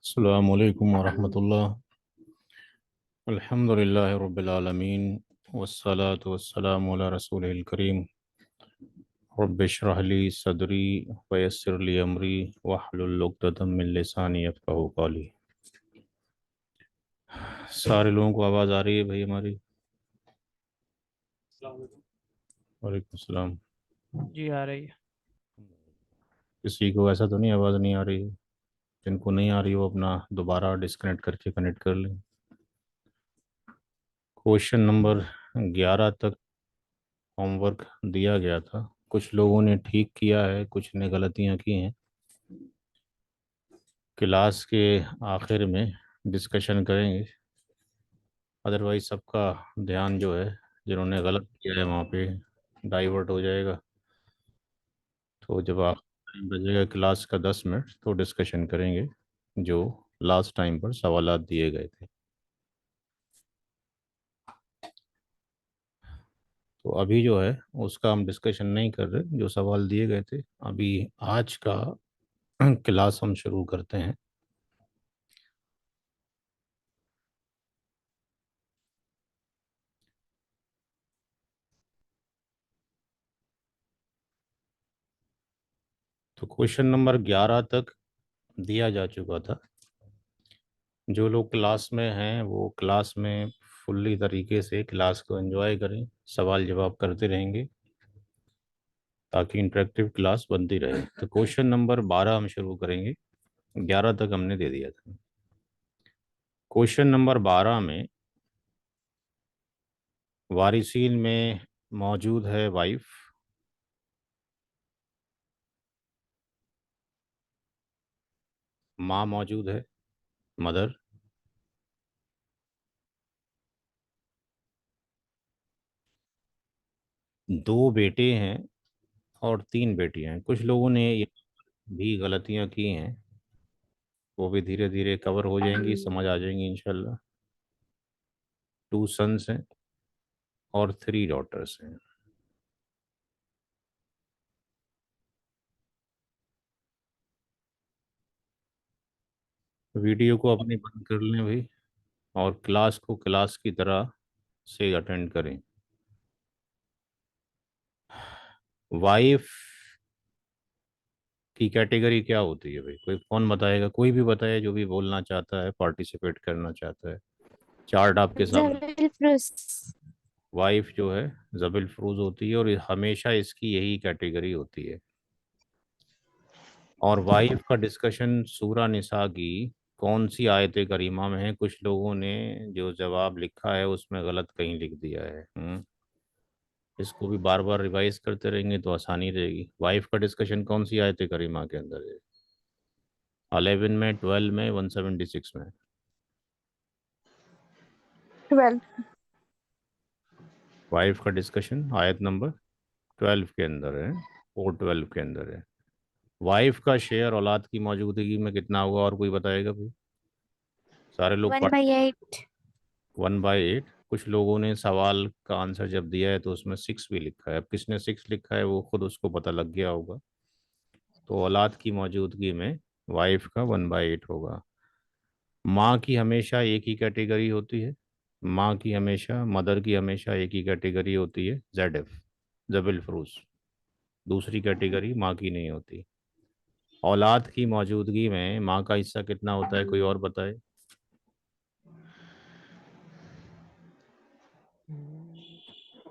अस्सलामु अलैकुम वरहमतुल्लाह। अल्हम्दुलिल्लाहि रब्बिल आलमीन वस्सलातु वस्सलामु अला रसूलिल करीम। रब्बि इश्रह ली सदरी वयस्सिर ली अमरी वहलुल उक़दतम मिन लिसानी यफ़क़हू क़ौली। सारे लोगों को आवाज़ आ रही है भाई हमारी? वालेकुम सलाम। जी आ रही है। किसी को ऐसा तो नहीं आवाज़ नहीं आ रही है? जिनको नहीं आ रही वो अपना दोबारा डिस्कनेक्ट करके कनेक्ट कर लें। क्वेश्चन नंबर 11 तक होमवर्क दिया गया था। कुछ लोगों ने ठीक किया है, कुछ ने गलतियां की हैं। क्लास के आखिर में डिस्कशन करेंगे। अदरवाइज सबका ध्यान जो है, जिन्होंने गलत किया है वहाँ पे डाइवर्ट हो जाएगा। तो जब आखिर टाइम बचेगा क्लास का 10 मिनट तो डिस्कशन करेंगे जो लास्ट टाइम पर सवालात दिए गए थे। तो अभी जो है उसका हम डिस्कशन नहीं कर रहे, जो सवाल दिए गए थे। अभी आज का क्लास हम शुरू करते हैं। तो क्वेश्चन नंबर 11 तक दिया जा चुका था। जो लोग क्लास में हैं वो क्लास में फुल्ली तरीके से क्लास को एंजॉय करें, सवाल जवाब करते रहेंगे ताकि इंटरेक्टिव क्लास बनती रहे। तो क्वेश्चन नंबर 12 हम शुरू करेंगे। 11 तक हमने दे दिया था। क्वेश्चन नंबर 12 में वारिसीन में मौजूद है वाइफ, माँ मौजूद है, मदर, दो बेटे हैं और तीन बेटियां हैं। कुछ लोगों ने ये भी गलतियां की हैं, वो भी धीरे धीरे कवर हो जाएंगी, समझ आ जाएंगी इंशाल्लाह। टू सन्स हैं और थ्री डॉटर्स हैं। वीडियो को अपनी बंद कर लें भाई, और क्लास को क्लास की तरह से अटेंड करें। वाइफ की कैटेगरी क्या होती है भाई? कोई कौन बताएगा? कोई भी बताए जो भी बोलना चाहता है, पार्टिसिपेट करना चाहता है। चार्ट आपके सामने। Zabeel furrows. वाइफ जो है जबिल फ्रूज होती है और हमेशा इसकी यही कैटेगरी होती है। और वाइफ का डिस्कशन सूरा निसा की कौन सी आयत करीमा में है? कुछ लोगों ने जो जवाब लिखा है उसमें गलत कहीं लिख दिया है। इसको भी बार बार रिवाइज करते रहेंगे तो आसानी रहेगी। वाइफ का डिस्कशन कौन सी आयत करीमा के अंदर है? 11 में, 12 में, 176 में? 12। वाइफ का डिस्कशन आयत नंबर 12 के अंदर है, और 12 के अंदर है। वाइफ का शेयर औलाद की मौजूदगी में कितना होगा? और कोई बताएगा भाई? सारे लोग 1/8। 1/8। कुछ लोगों ने सवाल का आंसर जब दिया है तो उसमें 6 भी लिखा है। अब किसने 6 लिखा है वो खुद उसको पता लग गया होगा। तो औलाद की मौजूदगी में वाइफ का 1/8 होगा। माँ की हमेशा एक ही कैटेगरी होती है। माँ की हमेशा, मदर की हमेशा एक ही कैटेगरी होती है, ZF, जबिल फ्रूज। दूसरी कैटेगरी माँ की नहीं होती। औलाद की मौजूदगी में माँ का हिस्सा कितना होता है? कोई और बताए?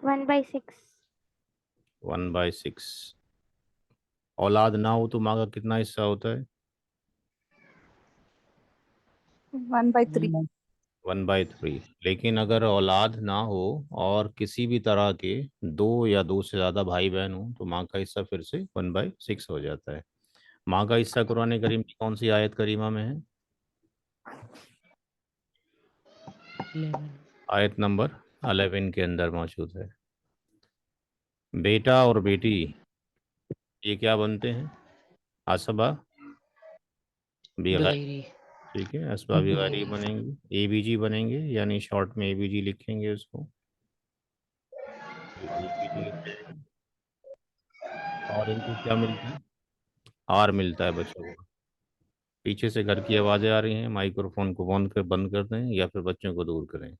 1/6। 1/6। औलाद ना हो तो माँ का कितना हिस्सा होता है? 1/3। 1/3। लेकिन अगर औलाद ना हो और किसी भी तरह के दो या दो से ज़्यादा भाई बहन हो तो माँ का हिस्सा फिर से 1/6 हो जाता है। माँ का हिस्सा कुरान करीम की कौन सी आयत करीमा में है? 11। आयत नंबर 11 के अंदर मौजूद है। बेटा और बेटी ये क्या बनते हैं? असबा बिगैर। बगैरी। ठीक है, असबा बिगैरी बनेंगे, ABG बनेंगे, यानी शॉर्ट में ABG लिखेंगे उसको। ABG लिखेंगे। और इनको क्या मिलता है? आर मिलता है बच्चों को। पीछे से घर की आवाज़ें आ रही हैं, माइक्रोफोन को बंद कर दें या फिर बच्चों को दूर करें।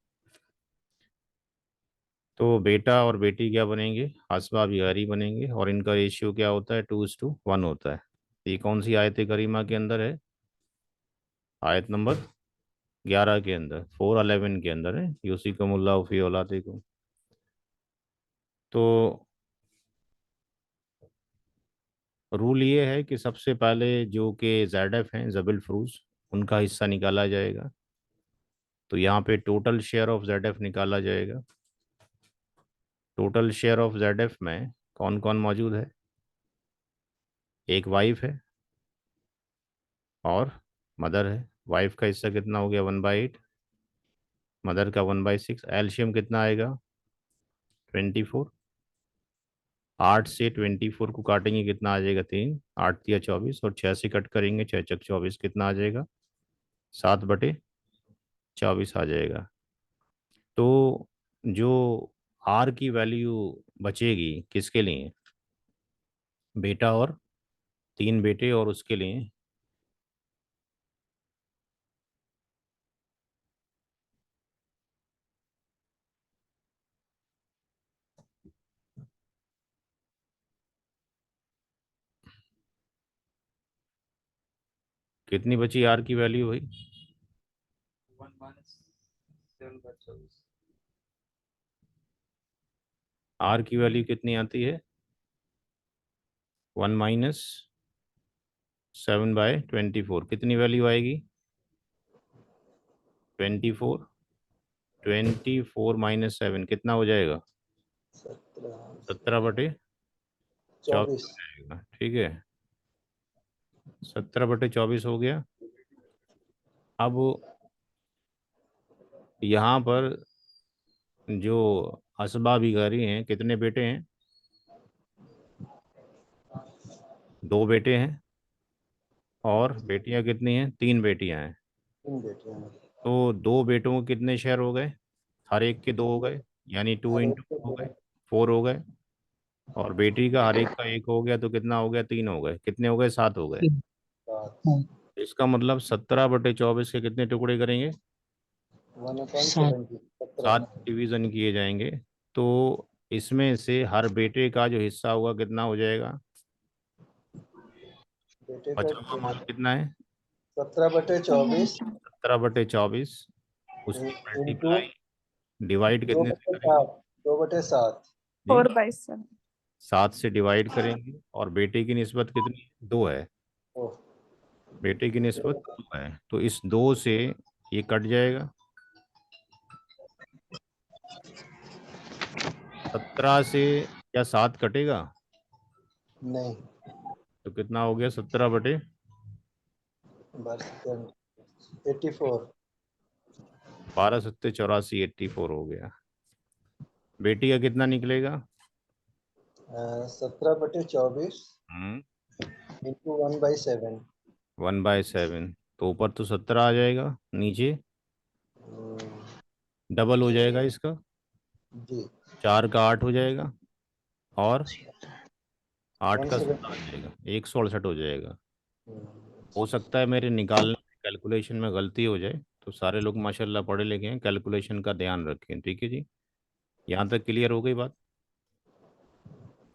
तो बेटा और बेटी क्या बनेंगे? हस्बा बिहारी बनेंगे, और इनका रेशियो क्या होता है? 2:1 होता है। ये कौन सी आयत करीमा के अंदर है? आयत नंबर 11 के अंदर, 4:11 के अंदर है, यूसिकुमुल्लाहु फी औलादिकुम। तो रूल ये है कि सबसे पहले जो कि ज़ैडफ हैं, ज़बिल फ्रूज, उनका हिस्सा निकाला जाएगा। तो यहाँ पे टोटल शेयर ऑफ ज़ैडफ निकाला जाएगा। टोटल शेयर ऑफ ज़ैडफ में कौन कौन मौजूद है? एक वाइफ है और मदर है। वाइफ का हिस्सा कितना हो गया? 1/8। मदर का 1/6। एलशियम कितना आएगा? 24। 8 से 24 को काटेंगे, कितना आ जाएगा? 3। 8 या 24, और 6 से कट करेंगे, 6 चक 24, कितना आ जाएगा? 7/24 आ जाएगा। तो जो आर की वैल्यू बचेगी किसके लिए? बेटा और 3 बेटे और उसके लिए। कितनी बची आर की वैल्यू भाई? 1 - 7/24 आर की वैल्यू कितनी आती है? 1 - 7/24 कितनी वैल्यू आएगी? 24। 24 - 7 कितना हो जाएगा? 17/24 हो 24। जाएगा। ठीक है, 17/24 हो गया। अब यहाँ पर जो असबा बिगारी हैं, कितने बेटे हैं? 2 बेटे हैं। और बेटियां कितनी हैं? 3 बेटियां हैं। 3 बेटियां हैं। तो 2 बेटों को कितने शेयर हो गए? हर एक के 2 हो गए, यानी टू हर एक इंटू के हो 2। गए, 4 हो गए। और बेटी का हर एक का 1 हो गया, तो कितना हो गया? 3 हो गए। कितने हो गए? 7 हो गए। 7। इसका मतलब 17/24 के कितने टुकड़े करेंगे? 1/70। 7 17। डिवीजन किए जाएंगे। तो इसमें से हर बेटे का जो हिस्सा होगा कितना हो जाएगा? बेटे का बचा हुआ माल कितना है? 17/24 17/24। उसकी इंटू मल्टीप्लाई, डिवाइड दो कितने से बटे करेंगे? सात 2/7। जी, 4/7। 7 से डिवाइड करेंगे। और बेटे की निस्बत कितनी है? 2 है। ओह, बेटे की निस्बत 2 है, तो इस 2 से ये कट जाएगा। 17 से क्या 7 कटेगा? नहीं, तो कितना हो गया? 17/, बस 84। 12 - 7 = 84, 84 हो गया। बेटी का कितना निकलेगा? 17/24 हम्म इंटू 1/7। 1/7। तो ऊपर तो 17 आ जाएगा, नीचे डबल हो जाएगा इसका। जी। 4 का 8 हो जाएगा, और 8 का 16 आ 170। जाएगा, 168 हो जाएगा। हो सकता है मेरे निकालने कैलकुलेशन में गलती हो जाए, तो सारे लोग माशाल्लाह पढ़े लिखे हैं, कैलकुलेशन का ध्यान रखें। ठीक है जी, यहाँ तक क्लियर हो गई बात?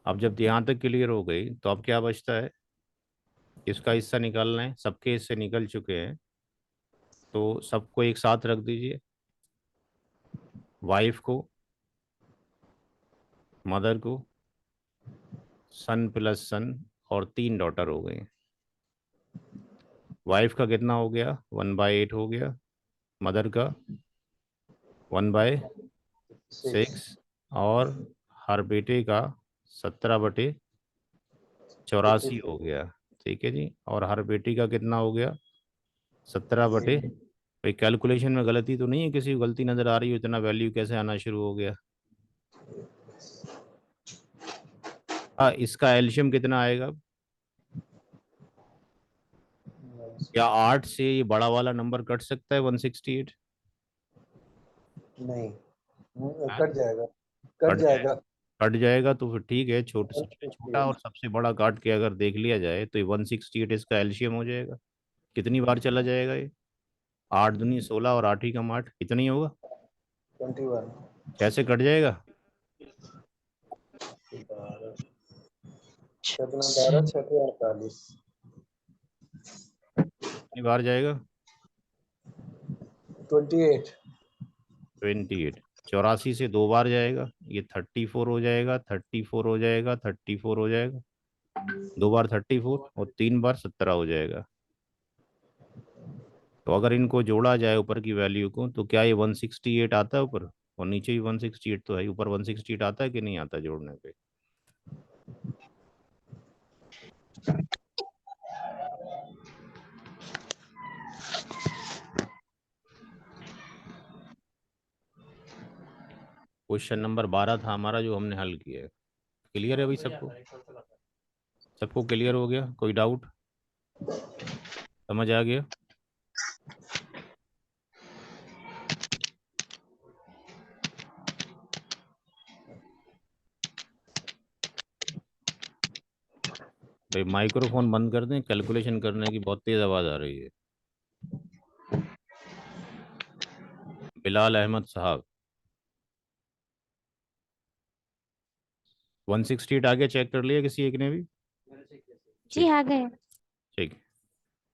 अब जब यहाँ तक क्लियर हो गई, तो अब क्या बचता है? इसका हिस्सा निकालना है। सबके हिस्से निकल चुके हैं, तो सबको एक साथ रख दीजिए। वाइफ को, मदर को, सन प्लस सन, और 3 डॉटर हो गए। वाइफ का कितना हो गया? 1/8 हो गया। मदर का 1/6। 6। और हर बेटे का 17/84 84। हो गया। ठीक है जी, और हर बेटी का कितना हो गया? 17/, भाई कैलकुलेशन में गलती तो नहीं है? किसी को गलती नजर आ रही हो? इतना वैल्यू कैसे आना शुरू हो गया? हाँ, इसका एल्शियम कितना आएगा? क्या 8 से ये बड़ा वाला नंबर कट सकता है? 168? नहीं, हाँ, कट जाएगा। कट कट जाएगा। जाएगा। कट जाएगा तो फिर ठीक है, छोटा सबसे छोटा 168। और सबसे बड़ा काट के अगर देख लिया जाए, तो ये 168 इसका एल्शियम हो जाएगा। कितनी बार चला जाएगा ये? 8 दूनी 16 और 8 ही कम 8, इतना ही होगा। 21। कैसे कट जाएगा? 12 7 12 6 48। कितनी बार जाएगा? 28। 28। 84 से 2 बार जाएगा, ये 34 हो जाएगा, 34 हो जाएगा, 34 हो जाएगा, 2 बार 34 और 3 बार 17 हो जाएगा। तो अगर इनको जोड़ा जाए ऊपर की वैल्यू को, तो क्या ये 168 आता है ऊपर? और नीचे भी 168 तो है, ऊपर 168 आता है कि नहीं आता जोड़ने पे? क्वेश्चन नंबर 12 था हमारा जो हमने हल किया है। क्लियर है भाई सबको? सबको क्लियर हो गया? कोई डाउट? समझ आ गया? भाई माइक्रोफोन बंद कर दें, कैलकुलेशन करने की बहुत तेज आवाज़ आ रही है। बिलाल अहमद साहब, 168 आगे चेक कर लिया किसी एक ने भी? जी ठीक। आ गए। ठीक।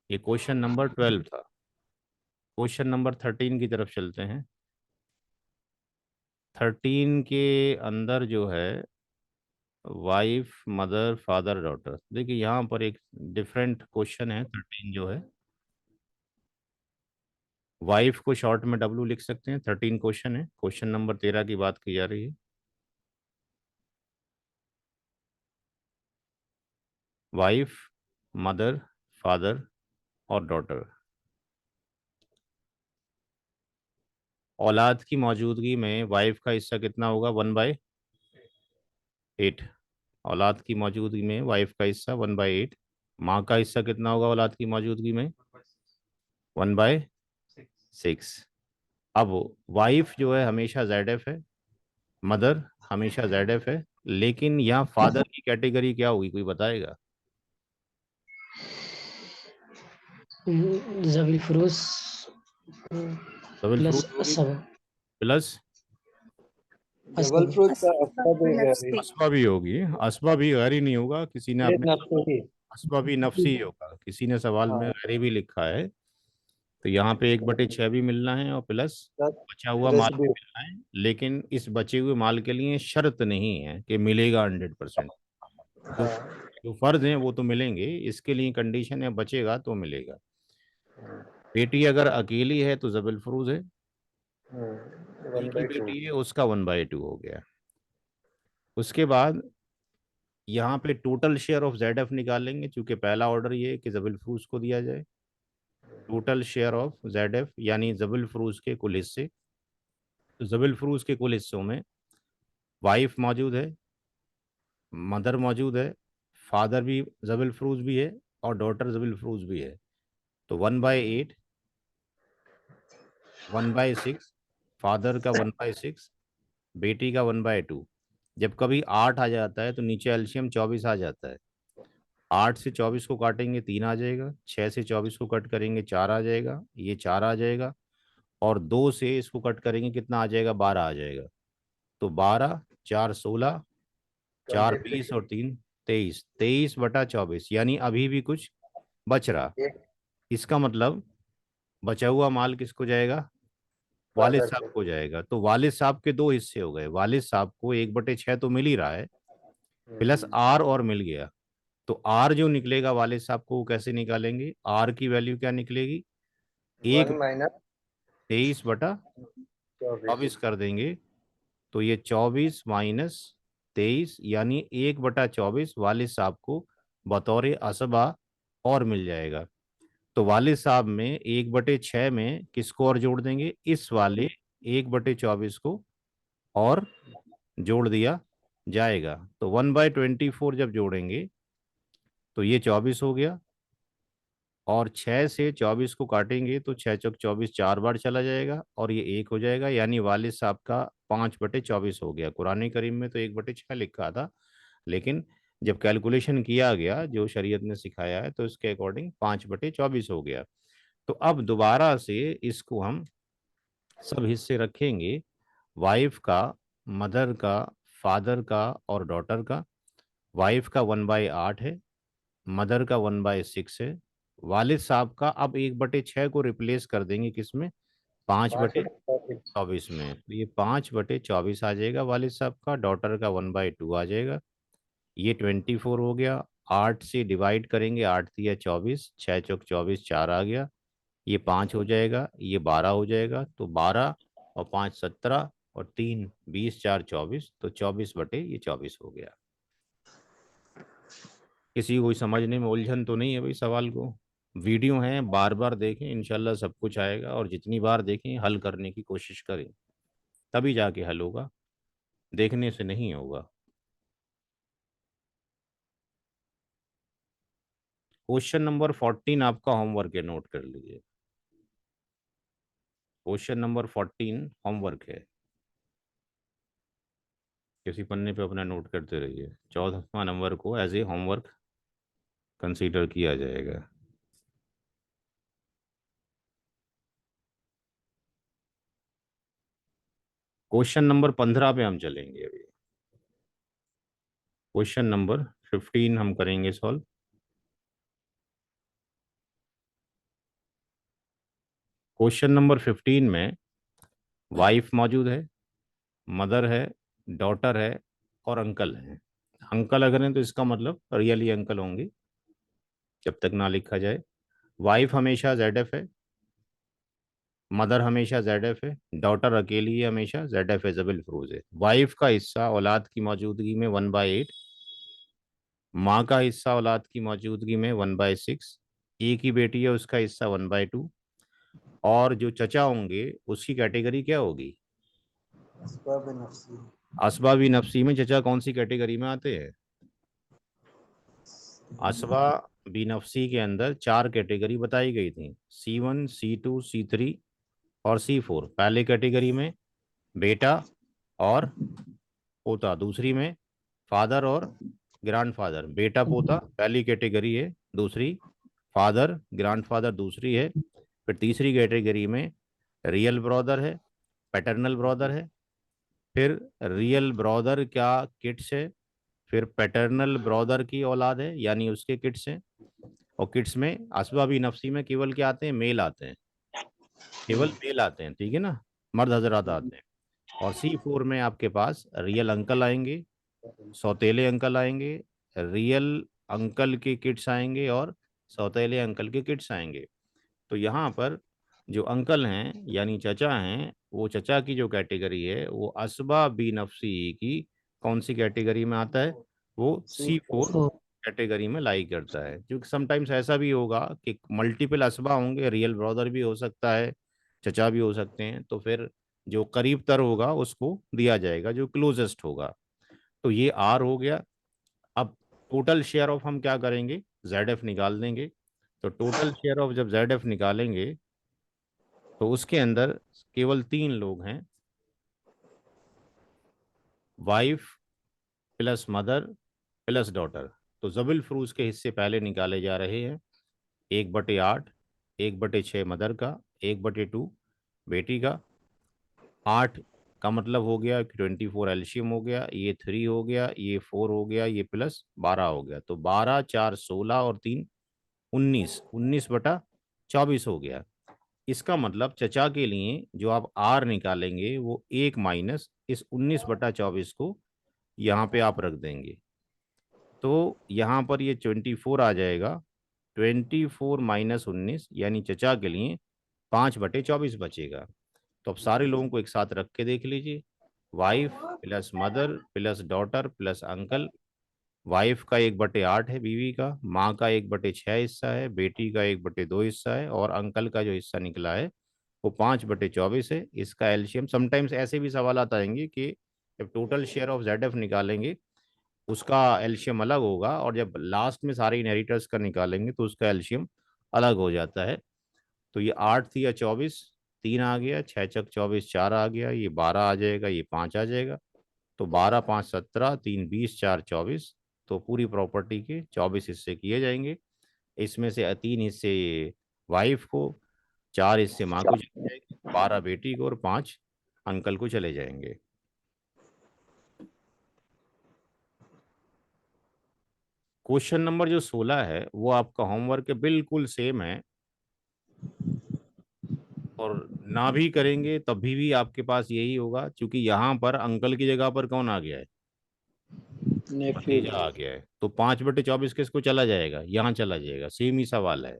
ये क्वेश्चन नंबर 12 था। क्वेश्चन नंबर 13 की तरफ चलते हैं। 13 के अंदर जो है वाइफ, मदर, फादर, डॉटर, देखिए यहाँ पर एक डिफरेंट क्वेश्चन है। 13 जो है, वाइफ को शॉर्ट में डब्लू लिख सकते हैं। 13 क्वेश्चन है, क्वेश्चन नंबर 13 की बात की जा रही है। वाइफ, मदर, फादर और डॉटर, औलाद की मौजूदगी में वाइफ का हिस्सा कितना होगा? 1/8। औलाद की मौजूदगी में वाइफ का हिस्सा 1/8। माँ का हिस्सा कितना होगा औलाद की मौजूदगी में? 1/6। अब वाइफ जो है हमेशा ZF है, मदर हमेशा ZF है, लेकिन यहाँ फादर की कैटेगरी क्या होगी, कोई बताएगा? Zabeel furrows double plus fruit होगी, सब प्लस डबल असब फ्रूट का अच्छा भी है। असबा भी होगी। असबा भी गैर ही नहीं होगा, किसी ने ये अपने नफसी। असबा भी नफसी ही होगा, किसी ने सवाल में हाँ। गैर भी लिखा है। तो यहाँ पे 1/6 भी मिलना है और प्लस बचा हुआ प्लस माल भी भी। मिलना है। लेकिन इस बचे हुए माल के लिए शर्त नहीं है कि मिलेगा 100%। जो हाँ। जो फर्ज हैं वो तो मिलेंगे, इसके लिए कंडीशन है बचेगा तो मिलेगा। बेटी अगर अकेली है तो जबल फरूज है, एक ही 1/2। बेटी है उसका 1/2 हो गया। उसके बाद यहाँ पे टोटल शेयर ऑफ ZF निकालेंगे, क्योंकि पहला ऑर्डर ये है कि जबल फरूज को दिया जाए। टोटल शेयर ऑफ ZF यानी जबल फरूज के कुल हिस्से। तो जबल फरूज के कुल हिस्सों में वाइफ मौजूद है, मदर मौजूद है, फादर भी जबल फरूज भी है और डॉटर जबल फरूज भी है। तो 1/8, 1/6, फादर का 1/6, बेटी का 1/2। जब कभी 8 आ जाता है तो नीचे एल्शियम 24 आ जाता है। 8 से 24 को काटेंगे 3 आ जाएगा, 6 से 24 को कट करेंगे 4 आ जाएगा, ये 4 आ जाएगा, और 2 से इसको कट करेंगे कितना आ जाएगा? 12 आ जाएगा। तो 12, 4 16, 4 23। 20 और 3 23, 23/24, यानी अभी भी कुछ बच रहा। इसका मतलब बचा हुआ माल किसको जाएगा? वालिद फादर साहब को। को जाएगा। तो वालिद साहब के दो हिस्से हो गए, वालिद साहब को 1/6 तो मिल ही रहा है, प्लस आर और मिल गया। तो आर जो निकलेगा वालिद साहब को, वो कैसे निकालेंगे? आर की वैल्यू क्या निकलेगी? एक 1 - 23/24 24। कर देंगे, तो ये 24 - 23 यानी 1/24 वालिद साहब को बतौर असबा और मिल जाएगा। तो वालिद साहब में 1/6 में किसको और जोड़ देंगे? इस वाले 1/24 को और जोड़ दिया जाएगा। तो 1/24 जब जोड़ेंगे तो ये 24 हो गया, और 6 से 24 को काटेंगे तो 6 × 24 4 बार चला जाएगा और ये 1 हो जाएगा, यानी वालिद साहब का 5/24 हो गया। कुरान करीम में तो 1/6 लिखा था, लेकिन जब कैलकुलेशन किया गया जो शरीयत ने सिखाया है तो इसके अकॉर्डिंग 5/24 हो गया। तो अब दोबारा से इसको हम सब हिस्से रखेंगे, वाइफ का, मदर का, फादर का और डॉटर का। वाइफ का 1/8 है, मदर का 1/6 है, वालिद साहब का अब 1/6 को रिप्लेस कर देंगे किसमें, 5/24 में। तो ये 5/24 आ जाएगा वालिद साहब का। डॉटर का 1/2 आ जाएगा। ये 24 हो गया। 8 से डिवाइड करेंगे, 8×3 = 24, 6×4 = 24, 4 आ गया। ये 5 हो जाएगा, ये 12 हो जाएगा। तो 12 और 5 17 और 3 20, 4 24, तो 24/24 हो गया। किसी को कोई समझने में उलझन तो नहीं है भाई सवाल को? वीडियो है, बार बार देखें, इंशाल्लाह सब कुछ आएगा। और जितनी बार देखें हल करने की कोशिश करें, तभी जाके हल होगा, देखने से नहीं होगा। क्वेश्चन नंबर 14 आपका होमवर्क है, नोट कर लीजिए। क्वेश्चन नंबर 14 होमवर्क है, किसी पन्ने पे अपना नोट करते रहिए। 14वां नंबर को एज ए होमवर्क कंसीडर किया जाएगा। क्वेश्चन नंबर 15 पे हम चलेंगे अभी। क्वेश्चन नंबर 15 हम करेंगे सॉल्व। क्वेश्चन नंबर 15 में वाइफ मौजूद है, मदर है, डॉटर है और अंकल है। अंकल अगर हैं तो इसका मतलब रियली अंकल होंगे जब तक ना लिखा जाए। वाइफ हमेशा ZF है, मदर हमेशा ZF है, डॉटर अकेली है हमेशा ZF है, जबिल फरूज है। वाइफ का हिस्सा औलाद की मौजूदगी में 1/8, माँ का हिस्सा औलाद की मौजूदगी में 1/6, एक ही बेटी है उसका हिस्सा 1/2। और जो चचा होंगे उसकी कैटेगरी क्या होगी, असबाब नफ्सी। असबाबी नफसी में चचा कौन सी कैटेगरी में आते हैं? असबाबी नफसी के अंदर 4 कैटेगरी बताई गई थी, C1, C2, C3 और C4। पहले कैटेगरी में बेटा और पोता, दूसरी में फादर और ग्रैंडफादर। बेटा पोता पहली कैटेगरी है, दूसरी फादर ग्रैंडफादर दूसरी है। फिर तीसरी कैटेगरी में रियल ब्रदर है, पैटर्नल ब्रदर है, फिर रियल ब्रदर क्या किड्स है, फिर पैटर्नल ब्रदर की औलाद है यानी उसके किड्स हैं। और किड्स में असबाबी नफसी में केवल क्या आते हैं, मेल आते हैं, केवल मेल आते हैं, ठीक है ना, मर्द हजरात आते हैं। और C4 में आपके पास रियल अंकल आएंगे, सौतेले अंकल आएंगे, रियल अंकल के किड्स आएंगे और सौतेले अंकल के किड्स आएंगे। तो यहाँ पर जो अंकल हैं यानी चचा हैं, वो चचा की जो कैटेगरी है वो असबा बी नफसी की कौन सी कैटेगरी में आता है, वो C4 कैटेगरी में लाई करता है। क्योंकि समटाइम्स ऐसा भी होगा कि मल्टीपल असबा होंगे, रियल ब्रदर भी हो सकता है, चचा भी हो सकते हैं, तो फिर जो करीब तर होगा उसको दिया जाएगा, जो क्लोजेस्ट होगा। तो ये R हो गया। अब टोटल शेयर ऑफ हम क्या करेंगे, ZF निकाल देंगे। तो टोटल शेयर ऑफ जब ZF निकालेंगे तो उसके अंदर केवल 3 लोग हैं, wife plus mother plus daughter. तो जबिल फरूज के हिस्से पहले निकाले जा रहे हैं, 1/8, 1/6 मदर का, 1/2 बेटी का। 8 का मतलब हो गया कि 24 एल्शियम हो गया, ये 3 हो गया, ये 4 हो गया, ये प्लस 12 हो गया। तो 12 4 16 और 3 19, 19/24 हो गया। इसका मतलब चचा के लिए जो आप R निकालेंगे वो 1 माइनस इस 19/24 को यहाँ पे आप रख देंगे। तो यहाँ पर ये 24 आ जाएगा, 24 माइनस 19 यानी चचा के लिए 5/24 बचेगा। तो अब सारे लोगों को एक साथ रख के देख लीजिए, wife plus mother plus daughter plus uncle. Wife का 1/8 है बीवी का, माँ का 1/6 हिस्सा है, बेटी का 1/2 हिस्सा है और अंकल का जो हिस्सा निकला है वो 5/24 है। इसका एल्शियम, समटाइम्स ऐसे भी सवाल आता रहेंगे कि जब टोटल शेयर ऑफ ZF निकालेंगे उसका एल्शियम अलग होगा और जब लास्ट में सारे इनहेरिटर्स का निकालेंगे तो उसका एल्शियम अलग हो जाता है। तो ये 8 थी या 24, 3 आ गया, 6×4 = 24, 4 आ गया, ये 12 आ जाएगा, ये 5 आ जाएगा। तो 12 5 17, 3 20, 4 24, तो पूरी प्रॉपर्टी के 24 हिस्से किए जाएंगे। इसमें से 3 हिस्से वाइफ को, 4 हिस्से माँ को चले जाएंगे, 12 बेटी को और 5 अंकल को चले जाएंगे। क्वेश्चन नंबर जो 16 है वो आपका होमवर्क के बिल्कुल सेम है, और ना भी करेंगे तभी भी आपके पास यही होगा, क्योंकि यहाँ पर अंकल की जगह पर कौन आ गया है? नेफ्यू। भतीजा आ गया है। तो 5/24 किसको चला जाएगा? यहाँ चला जाएगा। सेम ही सवाल है।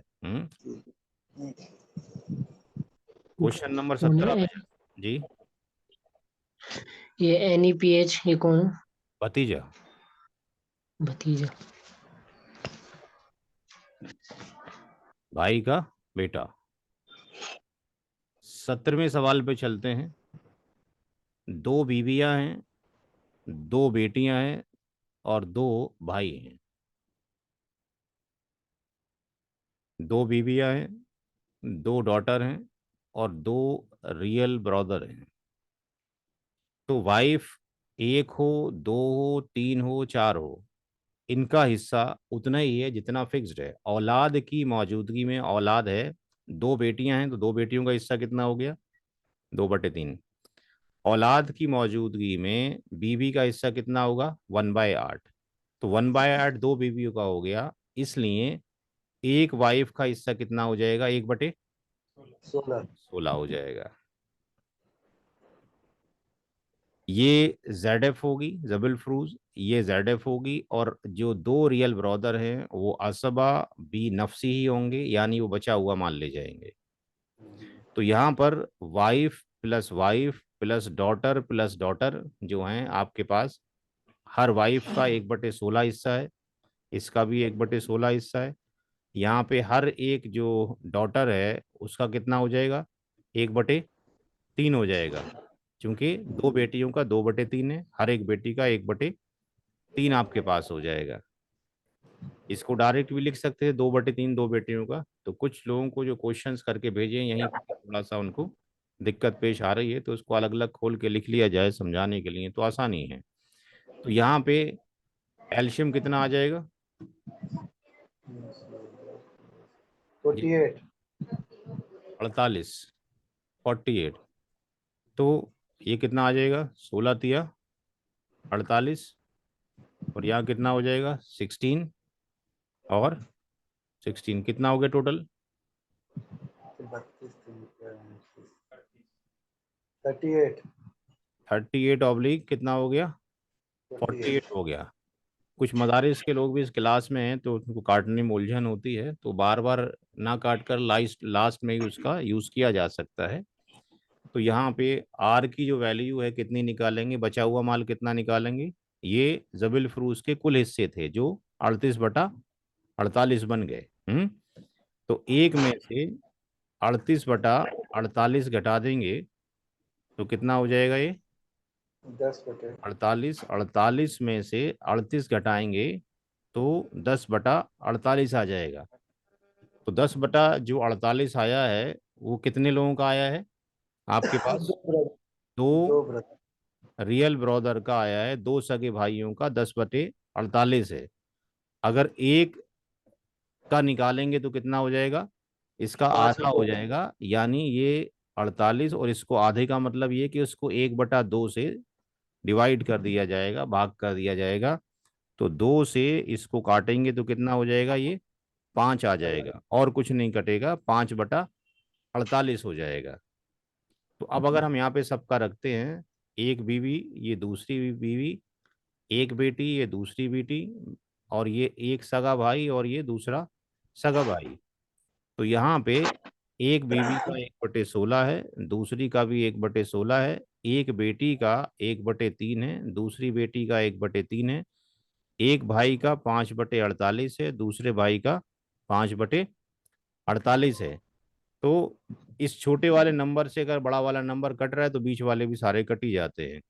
क्वेश्चन नंबर कौन 17 है पे जी। ये NEPH, ये कौन है? भतीजा। भतीजा। भाई का बेटा। 17वें सवाल पे चलते हैं। 2 बीवियां हैं, 2 बेटियां हैं और 2 भाई हैं। 2 बीवियां हैं, 2 डॉटर हैं और 2 रियल ब्रदर हैं। तो वाइफ एक हो, 2 हो, 3 हो, 4 हो, इनका हिस्सा उतना ही है जितना फिक्स्ड है। औलाद की मौजूदगी में, औलाद है, 2 बेटियां हैं तो 2 बेटियों का हिस्सा कितना हो गया? 2/3। औलाद की मौजूदगी में बीवी का हिस्सा कितना होगा? 1/8। तो 1/8 2 बीवियों का हो गया, इसलिए एक वाइफ का हिस्सा कितना हो जाएगा? 16। 1/16 हो जाएगा। ये ZF होगी, जबिल फ्रूज, ये ZF होगी, और जो 2 रियल ब्रदर हैं वो असबा बी नफसी ही होंगे, यानी वो बचा हुआ मान ले जाएंगे। तो यहाँ पर वाइफ प्लस डॉटर जो हैं आपके पास, हर वाइफ का 1/16 हिस्सा है, इसका भी 1/16 हिस्सा है। यहाँ पे हर एक जो डॉटर है उसका कितना हो जाएगा? 1/3 हो जाएगा, क्योंकि 2 बेटियों का 2/3 है, हर एक बेटी का 1/3 आपके पास हो जाएगा। इसको डायरेक्ट भी लिख सकते हैं, 2/3 2 बेटियों का। तो कुछ लोगों को जो क्वेश्चंस करके भेजे यहीं पे थोड़ा सा उनको दिक्कत पेश आ रही है, तो उसको अलग अलग खोल के लिख लिया जाए समझाने के लिए, तो आसानी है। तो यहाँ पे एल्शियम कितना आ जाएगा? 48। 48, 48। तो ये कितना आ जाएगा? 16×3 = 48, और यहाँ कितना हो जाएगा? 16 और 16 कितना हो गया टोटल? 38। 38 कितना हो गया? 48 48। हो गया। कुछ मदारिस के लोग भी इस क्लास में हैं तो उनको काटने में उलझन होती है, तो बार बार ना काट कर लास्ट लास्ट में ही उसका यूज़ किया जा सकता है। तो यहाँ पे आर की जो वैल्यू है कितनी निकालेंगे? बचा हुआ माल कितना निकालेंगे? ये जबिल फ्रूज के कुल हिस्से थे जो 38/48 बन गए। तो एक में से 38/48 घटा देंगे तो कितना हो जाएगा? ये 10/48। 48 में से 38 घटाएंगे तो 10/48 आ जाएगा। तो 10/48 आया है, वो कितने लोगों का आया है आपके पास? 2 दो ब्रदर। रियल ब्रदर का आया है, 2 सगे भाइयों का 10/48 है। अगर एक का निकालेंगे तो कितना हो जाएगा? इसका 5 आधा हो जाएगा, यानी ये 48, और इसको आधे का मतलब ये कि उसको 1/2 से डिवाइड कर दिया जाएगा, भाग कर दिया जाएगा। तो 2 से इसको काटेंगे तो कितना हो जाएगा? ये 5 आ जाएगा, और कुछ नहीं कटेगा, 5/48 हो जाएगा। तो अब अगर हम यहाँ पे सबका रखते हैं, एक बीवी ये दूसरी बीवी, एक बेटी ये दूसरी बेटी, और ये एक सगा भाई और ये दूसरा सगा भाई। तो यहाँ पे एक बीवी का 1/16 है, दूसरी का भी 1/16 है, एक बेटी का 1/3 है, दूसरी बेटी का 1/3 है, एक भाई का 5/48 है, दूसरे भाई का 5/48 है। तो इस छोटे वाले नंबर से अगर बड़ा वाला नंबर कट रहा है तो बीच वाले भी सारे कट ही जाते हैं।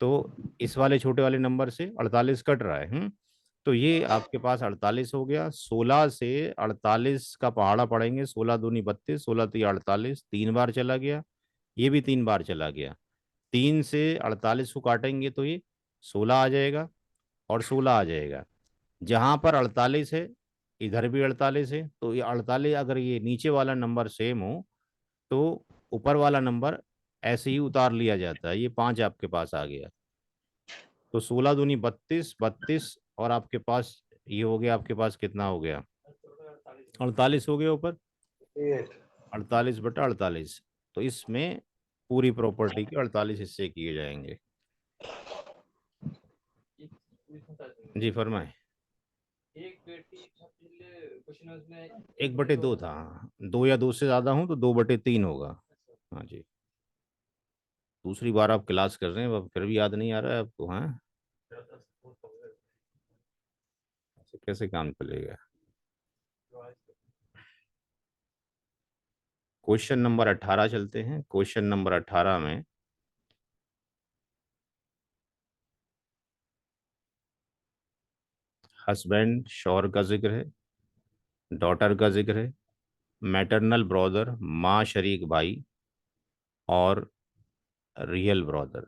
तो इस वाले छोटे वाले नंबर से 48 कट रहा है। तो ये आपके पास 48 हो गया। 16 से 48 का पहाड़ा पड़ेंगे, 16×2 = 32, 16×3 = 48, 3 बार चला गया, ये भी 3 बार चला गया। 3 से 48 को काटेंगे तो ये 16 आ जाएगा और 16 आ जाएगा। जहां पर 48 है इधर भी 48 है, तो ये 48 अगर ये नीचे वाला नंबर सेम हो तो ऊपर वाला नंबर ऐसे ही उतार लिया जाता है। ये 5 आपके पास आ गया, तो 16 दूनी 32, 32 और आपके पास ये हो गया, आपके पास कितना हो गया, 48 हो गया ऊपर, 8 48/48। तो इसमें पूरी प्रॉपर्टी के 48 हिस्से किए जाएंगे। जी फरमाए। 1/2 था, 2 या 2 से ज्यादा हूं तो 2/3 होगा। हाँ जी। दूसरी बार आप क्लास कर रहे हैं, अब फिर भी याद नहीं आ रहा है आपको? हाँ, ऐसे कैसे काम चलेगा? क्वेश्चन नंबर 18 चलते हैं। क्वेश्चन नंबर 18 में हस्बैंड शौहर का जिक्र है, डॉटर का जिक्र है, मैटरनल ब्रदर माँ शरीक भाई और रियल ब्रदर।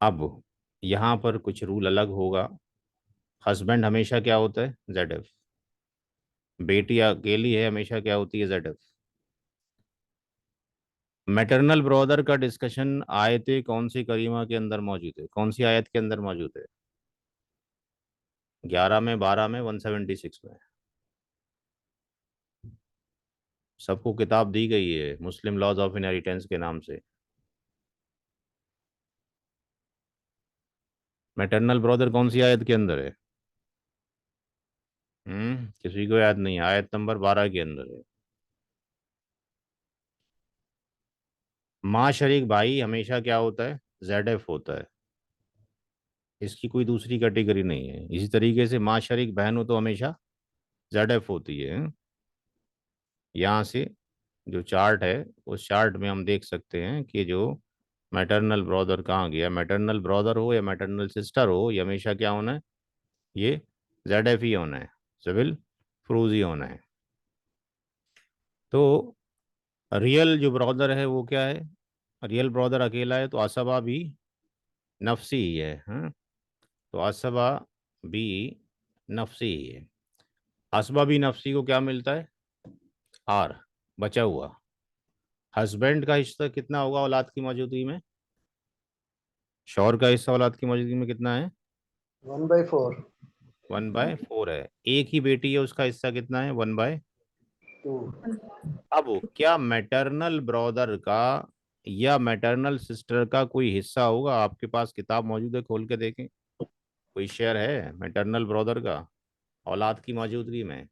अब यहाँ पर कुछ रूल अलग होगा। हस्बैंड हमेशा क्या होता है, ZF। बेटी अकेली है, हमेशा क्या होती है, ZF। मैटरनल ब्रदर का डिस्कशन आयत कौन सी करीमा के अंदर मौजूद है, कौन सी आयत के अंदर मौजूद है? 11 में, 12 में, 176 में। सबको किताब दी गई है मुस्लिम लॉज ऑफ इनहेरिटेंस के नाम से। मैटरनल ब्रदर कौन सी आयत के अंदर है? किसी को याद नहीं? आयत नंबर 12 के अंदर है। माँ शरीक भाई हमेशा क्या होता है, ZF होता है। इसकी कोई दूसरी कैटेगरी नहीं है। इसी तरीके से माँ शरीक बहन हो तो हमेशा ZF होती है। यहाँ से जो चार्ट है उस चार्ट में हम देख सकते हैं कि जो मैटरनल ब्रदर कहाँ गया, मैटरनल ब्रदर हो या मैटरनल सिस्टर हो, ये हमेशा क्या होना है, ये ZF ही होना है, सिविल फ्रूजी होना है। तो रियल जो ब्रदर है वो क्या है, रियल ब्रदर अकेला है तो असबा भी नफसी ही है। हाँ, तो असबा भी नफसी ही है। असबा भी नफसी को क्या मिलता है, आर बचा हुआ। हस्बैंड का हिस्सा कितना होगा औलाद की मौजूदगी में? शौहर का हिस्सा औलाद की मौजूदगी में कितना है? 1/4 1/4 है। एक ही बेटी है, उसका हिस्सा कितना है? 1/2। 2 अब क्या मैटरनल ब्रदर का या मैटरनल सिस्टर का कोई हिस्सा होगा? आपके पास किताब मौजूद है, खोल के देखें। कोई शेयर है मैटरनल ब्रदर का औलाद की मौजूदगी में?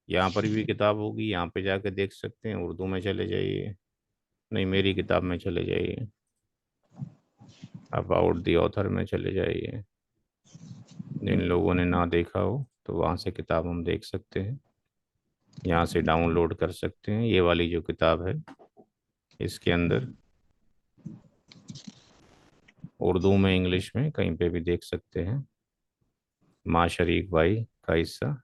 यहाँ पर भी किताब होगी, यहाँ पे जाके देख सकते हैं। उर्दू में चले जाइए, नहीं मेरी किताब में चले जाइए, अबाउट दी ऑथर में चले जाइए। जिन लोगों ने ना देखा हो तो वहाँ से किताब हम देख सकते हैं, यहाँ से डाउनलोड कर सकते हैं। ये वाली जो किताब है इसके अंदर उर्दू में, इंग्लिश में कहीं पे भी देख सकते हैं। माँ शरीक भाई का हिस्सा,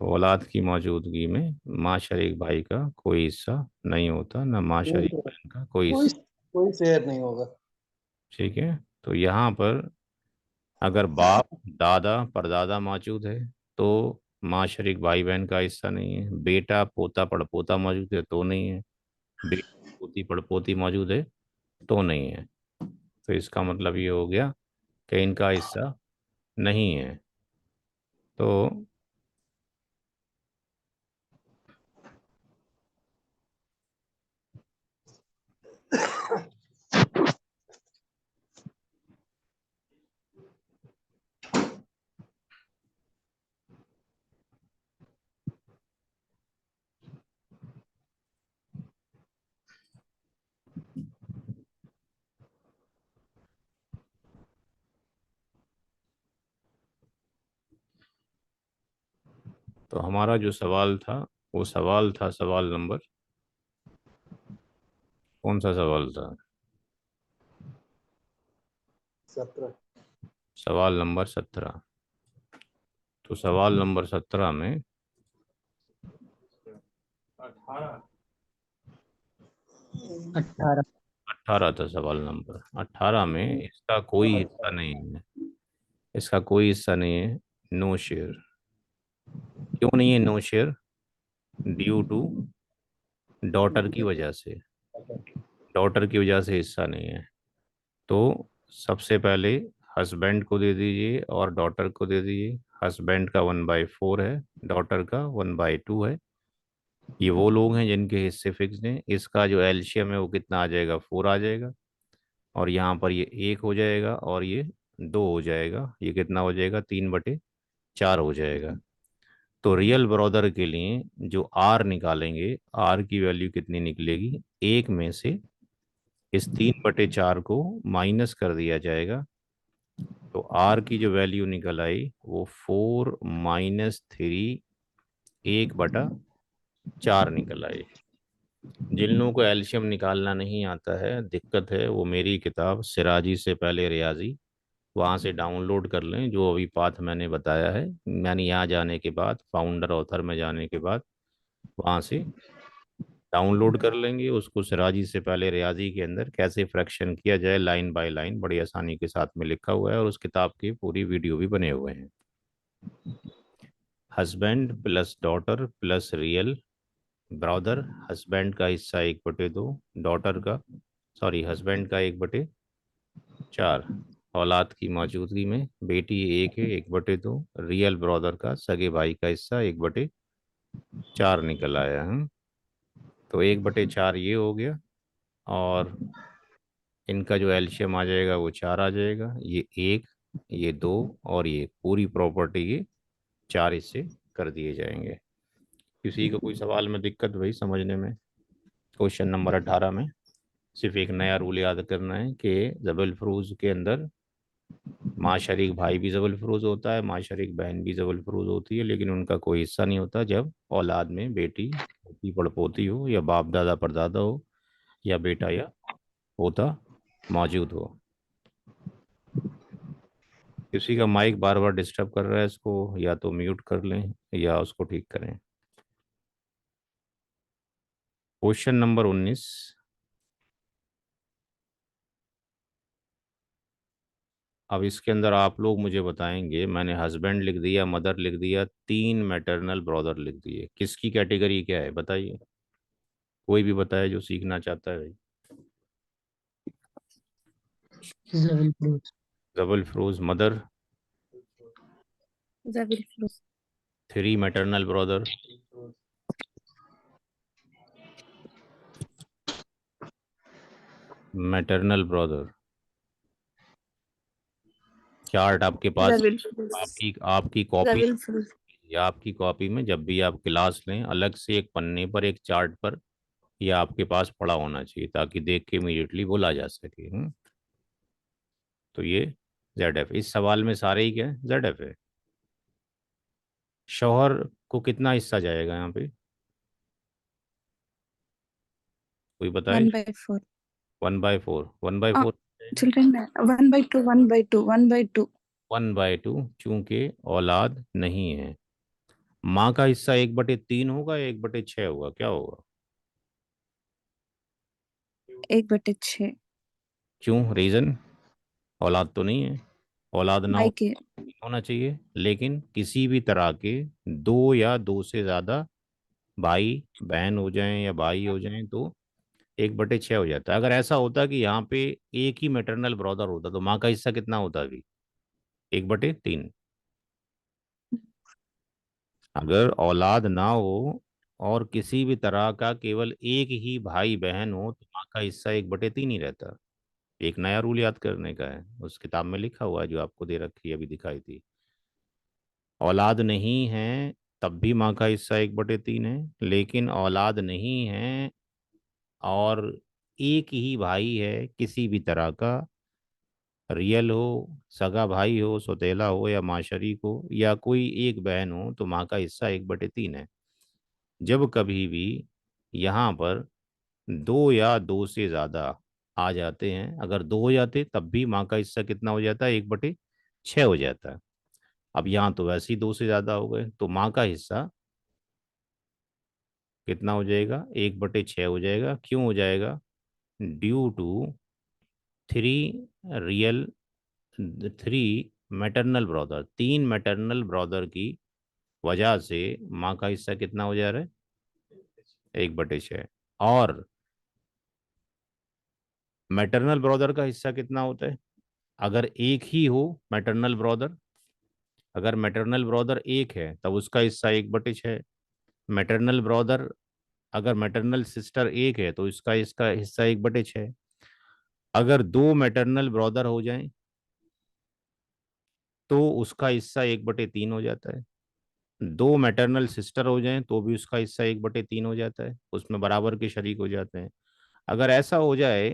औलाद की मौजूदगी में माँ शरीक भाई का कोई हिस्सा नहीं होता, ना माँ शरीक बहन का कोई कोई हिस्सा। कोई शेयर नहीं होगा। ठीक है, तो यहाँ पर अगर बाप, दादा, परदादा मौजूद है तो माँ शरीक भाई बहन का हिस्सा नहीं है। बेटा, पोता, पड़पोता मौजूद है तो नहीं है। बेटी, पोती, पड़पोती मौजूद है तो नहीं है। तो इसका मतलब ये हो गया कि इनका हिस्सा नहीं है। तो हमारा जो सवाल था वो सवाल था, सवाल नंबर, कौन सा सवाल था? 17 सवाल नंबर 17। तो सवाल नंबर 17 में 18 18 था सवाल नंबर 18 में इसका कोई हिस्सा नहीं है, इसका कोई हिस्सा नहीं है। No share. क्यों नहीं है no share? Due to daughter की वजह से, डॉटर की वजह से हिस्सा नहीं है। तो सबसे पहले हस्बैंड को दे दीजिए और डॉटर को दे दीजिए। हस्बैंड का 1/4 है, डॉटर का 1/2 है। ये वो लोग हैं जिनके हिस्से फिक्स हैं। इसका जो एलसीएम है वो कितना आ जाएगा? 4 आ जाएगा। और यहाँ पर ये 1 हो जाएगा और ये 2 हो जाएगा। ये कितना हो जाएगा? 3/4 हो जाएगा। तो रियल ब्रदर के लिए जो आर निकालेंगे, आर की वैल्यू कितनी निकलेगी? एक में से इस 3/4 को माइनस कर दिया जाएगा। तो आर की जो वैल्यू निकल आई वो 4 - 3 1/4 निकल आई। जिन लोगों को एल्शियम निकालना नहीं आता है, दिक्कत है, वो मेरी किताब सिराजी से पहले रियाजी वहाँ से डाउनलोड कर लें, जो अभी पाथ मैंने बताया है। यानी यहाँ जाने के बाद फाउंडर ऑथर में जाने के बाद वहाँ से डाउनलोड कर लेंगे उसको। सिराजी से पहले रियाजी के अंदर कैसे फ्रैक्शन किया जाए लाइन बाय लाइन बड़ी आसानी के साथ में लिखा हुआ है, और उस किताब की पूरी वीडियो भी बने हुए हैं। Husband plus daughter plus real brother. Husband का हिस्सा 1/2, डॉटर का, सॉरी, हस्बैंड का 1/4। औलाद की मौजूदगी में बेटी एक है, 1/2। रियल ब्रदर का, सगे भाई का हिस्सा 1/4 निकल आया है। तो 1/4 ये हो गया, और इनका जो एल्शियम आ जाएगा वो 4 आ जाएगा। ये 1, ये 2, और ये पूरी प्रॉपर्टी ये 4 हिस्से कर दिए जाएंगे। किसी को कोई सवाल में दिक्कत भाई समझने में? क्वेश्चन नंबर 18 में सिर्फ एक नया रूल याद करना है कि जबल फरूज के अंदर माँ शरीक भाई भी जबल फरूज होता है, माँ शरीक बहन भी जबल फरूज होती है, लेकिन उनका कोई हिस्सा नहीं होता जब औलाद में बेटी, पोती पड़पोती हो, या बाप दादा परदादा हो, या बेटा या पोता मौजूद हो। किसी का माइक बार बार डिस्टर्ब कर रहा है, इसको या तो म्यूट कर लें या उसको ठीक करें। Question number 19। अब इसके अंदर आप लोग मुझे बताएंगे, मैंने हस्बैंड लिख दिया, मदर लिख दिया, 3 मैटरनल ब्रदर लिख दिए, किसकी कैटेगरी क्या है बताइए? कोई भी बताए जो सीखना चाहता है भाई। जबल फ्रूट। जबल फरोज mother, Zabil Flus. 3 maternal brother, maternal brother. Chart आपके पास, Zabil Flus. आपकी आपकी कॉपी, Zabil Flus. या आपकी कॉपी में जब भी आप क्लास लें अलग से एक पन्ने पर एक चार्ट पर या आपके पास पड़ा होना चाहिए, ताकि देख के इमीडिएटली बोला जा सके। तो ये जेड एफ, इस सवाल में सारे ही क्या जेड एफ है। शौहर को कितना हिस्सा जाएगा यहाँ पे? कोई बताए? 1/4. 1/4, 1/4, Children, 1/2, 1/2, 1/2. 1/2, चूंकि औलाद नहीं है। माँ का हिस्सा 1/3 होगा या 1/6 होगा, क्या होगा? 1/6. क्यों? रीजन? औलाद तो नहीं है। औलाद ना भाई हो के होना चाहिए, लेकिन किसी भी तरह के 2 या 2 से ज्यादा भाई बहन हो जाएं या भाई हो जाएं तो 1/6 हो जाता है। अगर ऐसा होता कि यहाँ पे एक ही मैटरनल ब्रदर होता तो माँ का हिस्सा कितना होता अभी? 1/3। अगर औलाद ना हो और किसी भी तरह का केवल एक ही भाई बहन हो तो माँ का हिस्सा 1/3 ही रहता। एक नया रूल याद करने का है, उस किताब में लिखा हुआ है जो आपको दे रखी है, अभी दिखाई थी। औलाद नहीं है तब भी माँ का हिस्सा 1/3 है, लेकिन औलाद नहीं है और एक ही भाई है किसी भी तरह का, रियल हो, सगा भाई हो, सौतेला हो, या माशरीक हो, या कोई एक बहन हो, तो माँ का हिस्सा 1/3 है। जब कभी भी यहाँ पर 2 या 2 से ज्यादा आ जाते हैं, अगर 2 हो जाते तब भी माँ का हिस्सा कितना हो जाता है? 1/6 हो जाता है। अब यहाँ तो वैसे ही 2 से ज्यादा हो गए, तो माँ का हिस्सा कितना हो जाएगा? 1/6 हो जाएगा। क्यों हो जाएगा? Due to three real 3 maternal brother, 3 maternal brother की वजह से माँ का हिस्सा कितना हो जा रहा है? 1/6। और मैटरनल ब्रदर का हिस्सा कितना होता है अगर एक ही हो मैटरनल ब्रदर? अगर मैटरनल ब्रदर एक है तब उसका हिस्सा 1/6। मैटरनल ब्रदर, अगर मैटरनल सिस्टर एक है तो इसका हिस्सा 1/6। अगर 2 मैटरनल ब्रदर हो जाएं तो उसका हिस्सा 1/3 हो जाता है। 2 मैटरनल सिस्टर हो जाएं तो भी उसका हिस्सा 1/3 हो जाता है, उसमें बराबर के शरीक हो जाते हैं। अगर ऐसा हो जाए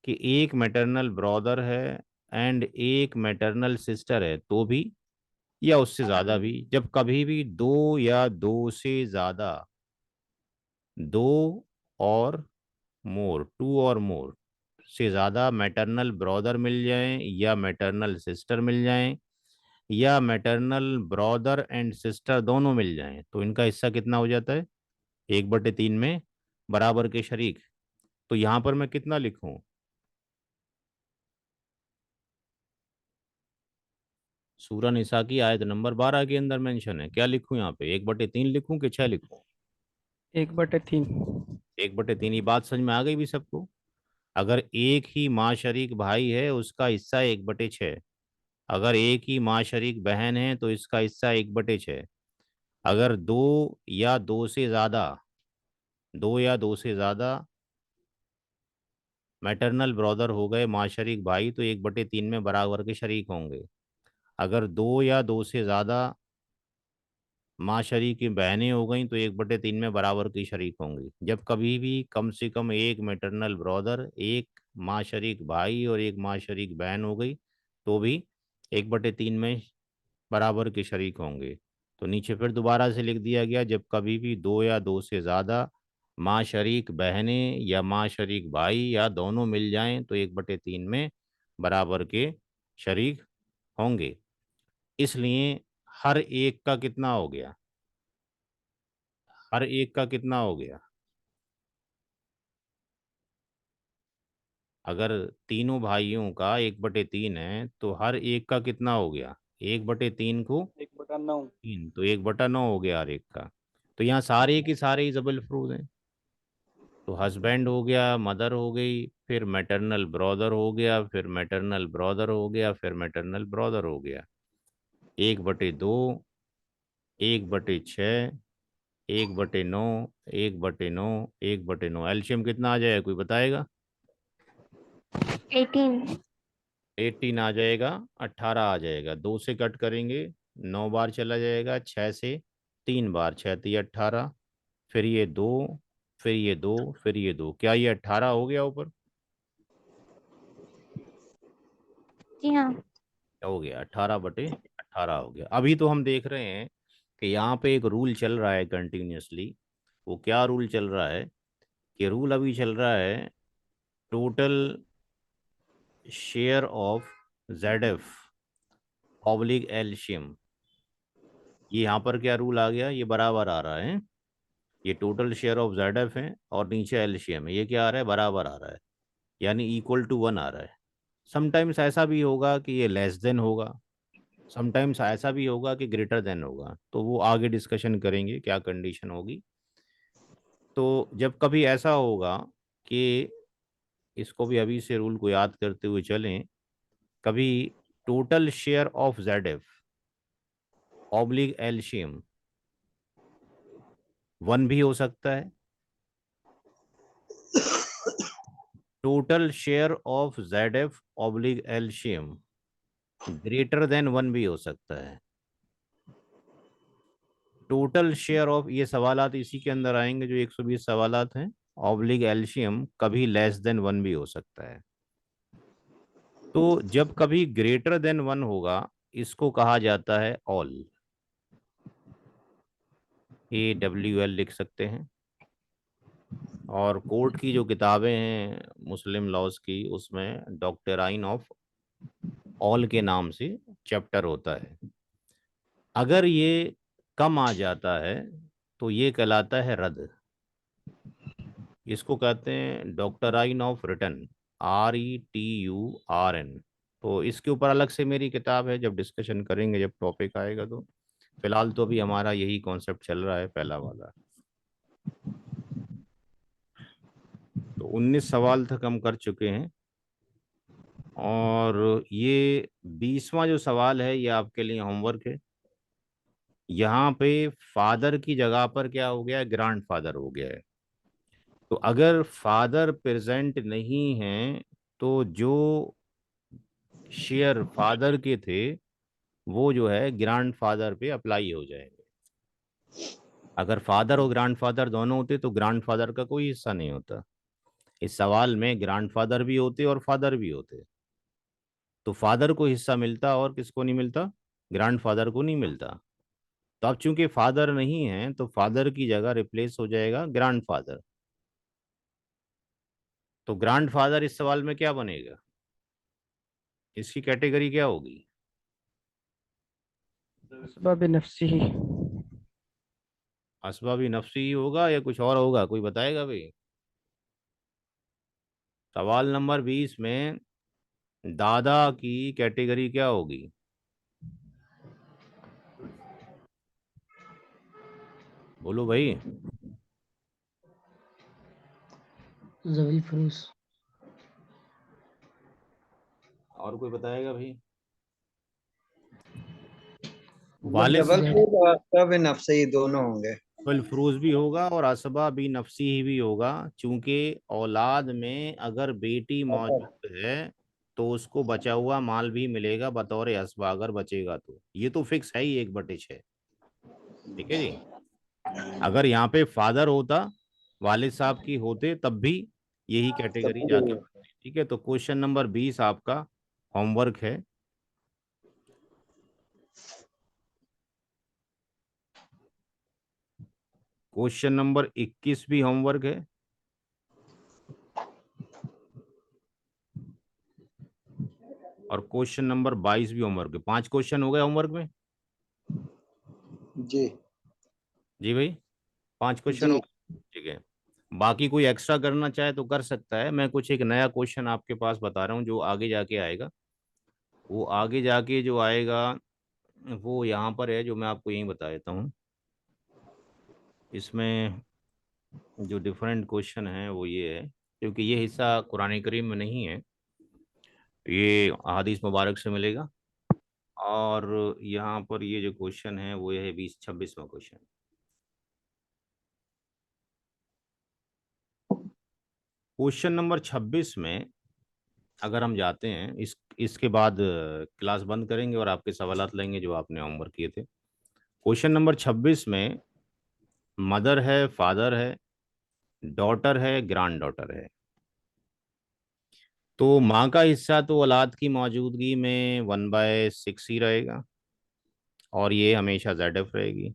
कि एक मैटरनल ब्रदर है एंड एक मैटरनल सिस्टर है तो भी, या उससे ज्यादा भी, जब कभी भी दो या दो से ज्यादा, दो और मोर, 2 और मोर से ज्यादा मैटरनल ब्रदर मिल जाएं या मैटरनल सिस्टर मिल जाएं या मैटरनल ब्रदर एंड सिस्टर दोनों मिल जाएं तो इनका हिस्सा कितना हो जाता है? 1/3 में बराबर के शरीक। तो यहां पर मैं कितना लिखूं? सूरह निसा की आयत नंबर 12 के अंदर मेंशन है, क्या लिखूं यहाँ पे? 1/3 लिखूं कि 6 लिखूं? 1/3। 1/3। ये बात समझ में आ गई भी सबको? अगर एक ही माँ शरीक भाई है उसका हिस्सा 1/6। अगर एक ही माँ शरीक बहन है तो इसका हिस्सा 1/6। अगर दो या दो से ज्यादा मैटरनल ब्रदर हो गए माँ शरीक भाई तो 1/3 में बराबर के शरीक होंगे। अगर दो या दो से ज्यादा माँ शरीक की बहनें हो गई तो 1/3 में बराबर की शरीक होंगी। जब कभी भी कम से कम एक मैटरनल ब्रदर, एक माँ शरीक भाई और एक माँ शरीक बहन हो गई तो भी 1/3 में बराबर के शरीक होंगे। तो नीचे फिर दोबारा से लिख दिया गया, जब कभी भी दो या दो से ज्यादा माँ शरीक बहनें या माँ शरीक भाई या दोनों मिल जाएं तो 1/3 में बराबर के शरीक होंगे। इसलिए हर एक का कितना हो गया? हर एक का कितना हो गया? अगर तीनों भाइयों का 1/3 है तो हर एक का कितना हो गया? 1/3 को 1/9। 3 तो 1/9 हो गया हर एक का। तो यहाँ सारे के सारे ही जबल फ्रूज हैं। तो हस्बैंड हो गया, मदर हो गई, फिर मैटरनल ब्रदर हो गया, फिर मैटरनल ब्रदर हो गया, फिर मैटरनल ब्रदर हो गया। 1/2, 1/6, 1/9, 1/9, 1/9। एल्शियम कितना आ जाएगा, कोई बताएगा? 18। 18 आ जाएगा, 18 आ जाएगा। 2 से कट करेंगे, 9 बार चला जाएगा, 6 से 3 बार, 6×3 = 18। फिर ये 2, फिर ये 2, फिर ये 2। क्या ये 18 हो गया ऊपर? जी हाँ। हो गया, 18/18 हो गया। अभी तो हम देख रहे हैं कि यहाँ पे एक रूल चल रहा है कंटिन्यूसली। वो क्या रूल चल रहा है? कि रूल अभी चल रहा है total share of ZF oblique एल्शियम। ये यहाँ पर क्या रूल आ गया? ये बराबर आ रहा है। ये टोटल शेयर ऑफ ZF है और नीचे एल्शियम है, ये क्या आ रहा है? बराबर आ रहा है, यानी =1 आ रहा है। समटाइम्स ऐसा भी होगा कि ये लेस देन होगा, समटाइम्स ऐसा भी होगा कि ग्रेटर देन होगा, तो वो आगे डिस्कशन करेंगे क्या कंडीशन होगी। तो जब कभी ऐसा होगा कि, इसको भी अभी से रूल को याद करते हुए चलें, कभी total share of ZF oblique एल्शियम 1 भी हो सकता है, total share of ZF oblique एल्शियम >1 भी हो सकता है, टोटल शेयर ऑफ, ये सवालात इसी के अंदर आएंगे जो 120 सवालात हैं, ऑब्लिक एल्शियम कभी <1 भी हो सकता है। तो जब कभी >1 होगा इसको कहा जाता है ऑल, AWL लिख सकते हैं। और कोर्ट की जो किताबें हैं मुस्लिम लॉज की, उसमें डॉक्टराइन ऑफ ऑल के नाम से चैप्टर होता है। अगर ये कम आ जाता है तो ये कहलाता है रद्द। इसको कहते हैं डॉक्टराइन ऑफ रिटर्न, RETURN। तो इसके ऊपर अलग से मेरी किताब है, जब डिस्कशन करेंगे, जब टॉपिक आएगा। तो फिलहाल तो अभी हमारा यही कॉन्सेप्ट चल रहा है, पहला वाला। तो 19 सवाल तक हम कर चुके हैं, और ये 20वां जो सवाल है ये आपके लिए होमवर्क है। यहाँ पे फादर की जगह पर क्या हो गया है, ग्रैंड फादर हो गया है। तो अगर फादर प्रेजेंट नहीं है तो जो शेयर फादर के थे वो जो है ग्रैंड फादर पे अप्लाई हो जाएंगे। अगर फादर और ग्रैंड फादर दोनों होते तो ग्रैंड फादर का कोई हिस्सा नहीं होता। इस सवाल में ग्रैंड फादर भी होते और फादर भी होते, तो फादर को हिस्सा मिलता और किसको नहीं मिलता, ग्रैंड फादर को नहीं मिलता। तो अब चूंकि फादर नहीं है तो फादर की जगह रिप्लेस हो जाएगा ग्रैंड फादर। तो ग्रैंड फादर इस सवाल में क्या बनेगा, इसकी कैटेगरी क्या होगी? असबाब नफ्सी ही। असबाबी नफ्सी ही होगा या कुछ और होगा, कोई बताएगा भाई? सवाल नंबर 20 में दादा की कैटेगरी क्या होगी? बोलो भाई। ज़वील फरूस। और कोई बताएगा भाई? मतलब वालिद जबल फूड और सब नफ्से ही दोनों होंगे। फरूज भी होगा और असबा भी नफसी ही भी होगा, चूंकि औलाद में अगर बेटी मौजूद है तो उसको बचा हुआ माल भी मिलेगा बतौर असबा, अगर बचेगा तो। ये तो फिक्स है ही, 1/6। ठीक है जी। अगर यहाँ पे फादर होता, वालिद साहब की होते, तब भी यही कैटेगरी तब जाके बनती। ठीक है, तो क्वेश्चन नंबर 20 आपका होमवर्क है। क्वेश्चन नंबर 21 भी होमवर्क है। और क्वेश्चन नंबर 22 भी होमवर्क है। 5 क्वेश्चन हो गए होमवर्क में। जी जी भाई, 5 क्वेश्चन जी। हो गए। ठीक है, बाकी कोई एक्स्ट्रा करना चाहे तो कर सकता है। मैं कुछ एक नया क्वेश्चन आपके पास बता रहा हूँ जो आगे जाके आएगा। वो आगे जाके जो आएगा वो यहाँ पर है, जो मैं आपको यहीं बता देता हूँ। इसमें जो डिफरेंट क्वेश्चन है वो ये है, क्योंकि ये हिस्सा कुरान करीम में नहीं है, ये अहादीस मुबारक से मिलेगा। और यहाँ पर ये जो क्वेश्चन है वो ये है 26वां क्वेश्चन। क्वेश्चन नंबर 26 में अगर हम जाते हैं, इसके बाद क्लास बंद करेंगे और आपके सवालात लेंगे जो आपने होमवर्क किए थे। क्वेश्चन नंबर 26 में मदर है, फादर है, डॉटर है, ग्रैंड डॉटर है। तो माँ का हिस्सा तो औलाद की मौजूदगी में 1/6 ही रहेगा, और ये हमेशा ZF रहेगी।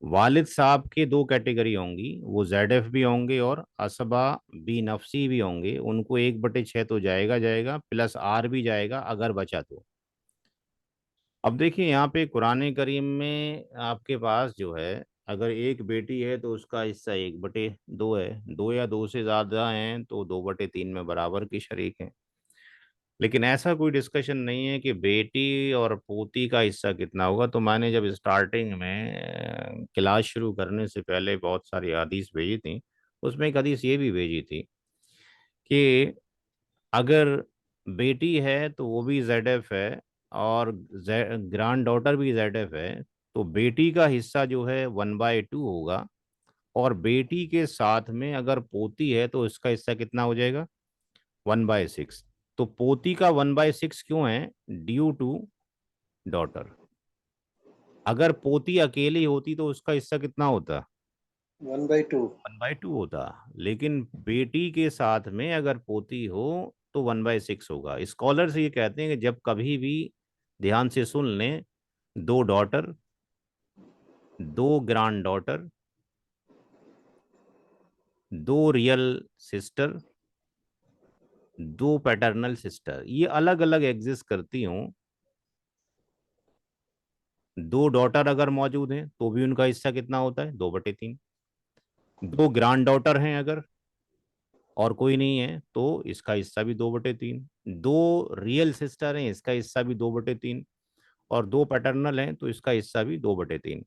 वालिद साहब के दो कैटेगरी होंगी, वो ZF भी होंगे और असबा बी नफसी भी होंगे। उनको 1/6 तो जाएगा जाएगा, प्लस R भी जाएगा अगर बचा तो। अब देखिए यहाँ पे कुरान करीम में आपके पास जो है, अगर एक बेटी है तो उसका हिस्सा 1/2 है, दो या दो से ज्यादा हैं तो 2/3 में बराबर की शरीक है। लेकिन ऐसा कोई डिस्कशन नहीं है कि बेटी और पोती का हिस्सा कितना होगा। तो मैंने जब स्टार्टिंग में क्लास शुरू करने से पहले बहुत सारी हदीस भेजी थी, उसमें एक हदीस ये भी भेजी थी कि अगर बेटी है तो वो भी ZF है, और ग्रैंड डॉटर भी ZF है, तो बेटी का हिस्सा जो है 1/2 होगा। और बेटी के साथ में अगर पोती है तो इसका हिस्सा कितना हो जाएगा, 1/6। तो पोती का 1/6 क्यों है, ड्यू टू डॉटर। अगर पोती अकेली होती तो उसका हिस्सा कितना होता, 1/2। 1/2 होता। लेकिन बेटी के साथ में अगर पोती हो तो 1/6 होगा। स्कॉलर्स ये कहते हैं कि जब कभी भी, ध्यान से सुन लें, दो डॉटर, दो ग्रैंड डॉटर, दो रियल सिस्टर, दो पैटर्नल सिस्टर, ये अलग अलग एग्जिस्ट करती हूँ। दो डॉटर अगर मौजूद हैं तो भी उनका हिस्सा कितना होता है, 2/3। दो ग्रैंड डॉटर हैं अगर, और कोई नहीं है तो इसका हिस्सा भी 2/3। दो रियल सिस्टर हैं, इसका हिस्सा भी 2/3। और दो पैटर्नल हैं तो इसका हिस्सा भी 2/3।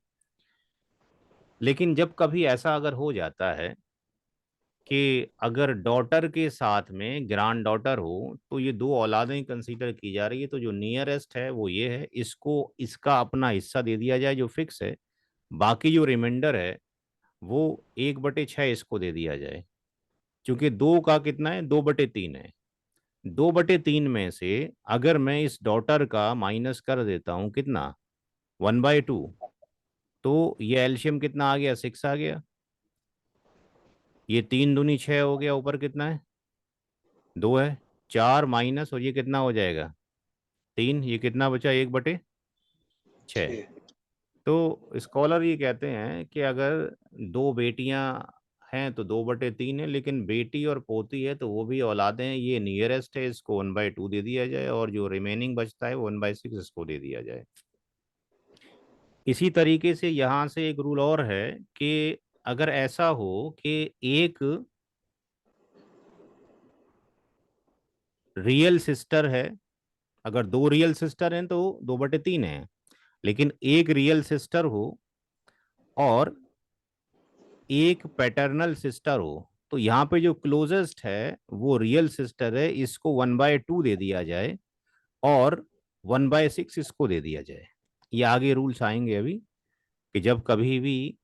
लेकिन जब कभी ऐसा अगर हो जाता है कि अगर डॉटर के साथ में ग्रैंड डॉटर हो तो ये दो औलादें कंसीडर की जा रही है, तो जो नियरेस्ट है वो ये है, इसको इसका अपना हिस्सा दे दिया जाए जो फिक्स है। बाकी जो रिमाइंडर है वो 1/6 इसको दे दिया जाए। क्योंकि दो का कितना है, 2/3 है। 2/3 में से अगर मैं इस डॉटर का माइनस कर देता हूं कितना, 1/2, तो ये एलशियम कितना आ गया, 6 आ गया। ये 3 दूनी 6 हो गया, ऊपर कितना है, 2 है। 4 माइनस, और ये कितना हो जाएगा, 3। ये कितना बचा, 1/6। 6। तो स्कॉलर ये कहते हैं कि अगर दो बेटियां हैं तो 2/3 है, लेकिन बेटी और पोती है तो वो भी औलादें हैं, ये नियरेस्ट है, इसको 1/2 दे दिया जाए, और जो रिमेनिंग बचता है वो 1/6 इसको दे दिया जाए। इसी तरीके से यहाँ से एक रूल और है कि अगर ऐसा हो कि एक रियल सिस्टर है, अगर दो रियल सिस्टर हैं तो 2/3 है, लेकिन एक रियल सिस्टर हो और एक पैटर्नल सिस्टर हो, तो यहाँ पे जो क्लोजेस्ट है वो रियल सिस्टर है, इसको 1/2 दे दिया जाए और 1/6 इसको दे दिया जाए। ये आगे रूल्स आएंगे अभी, कि जब कभी भी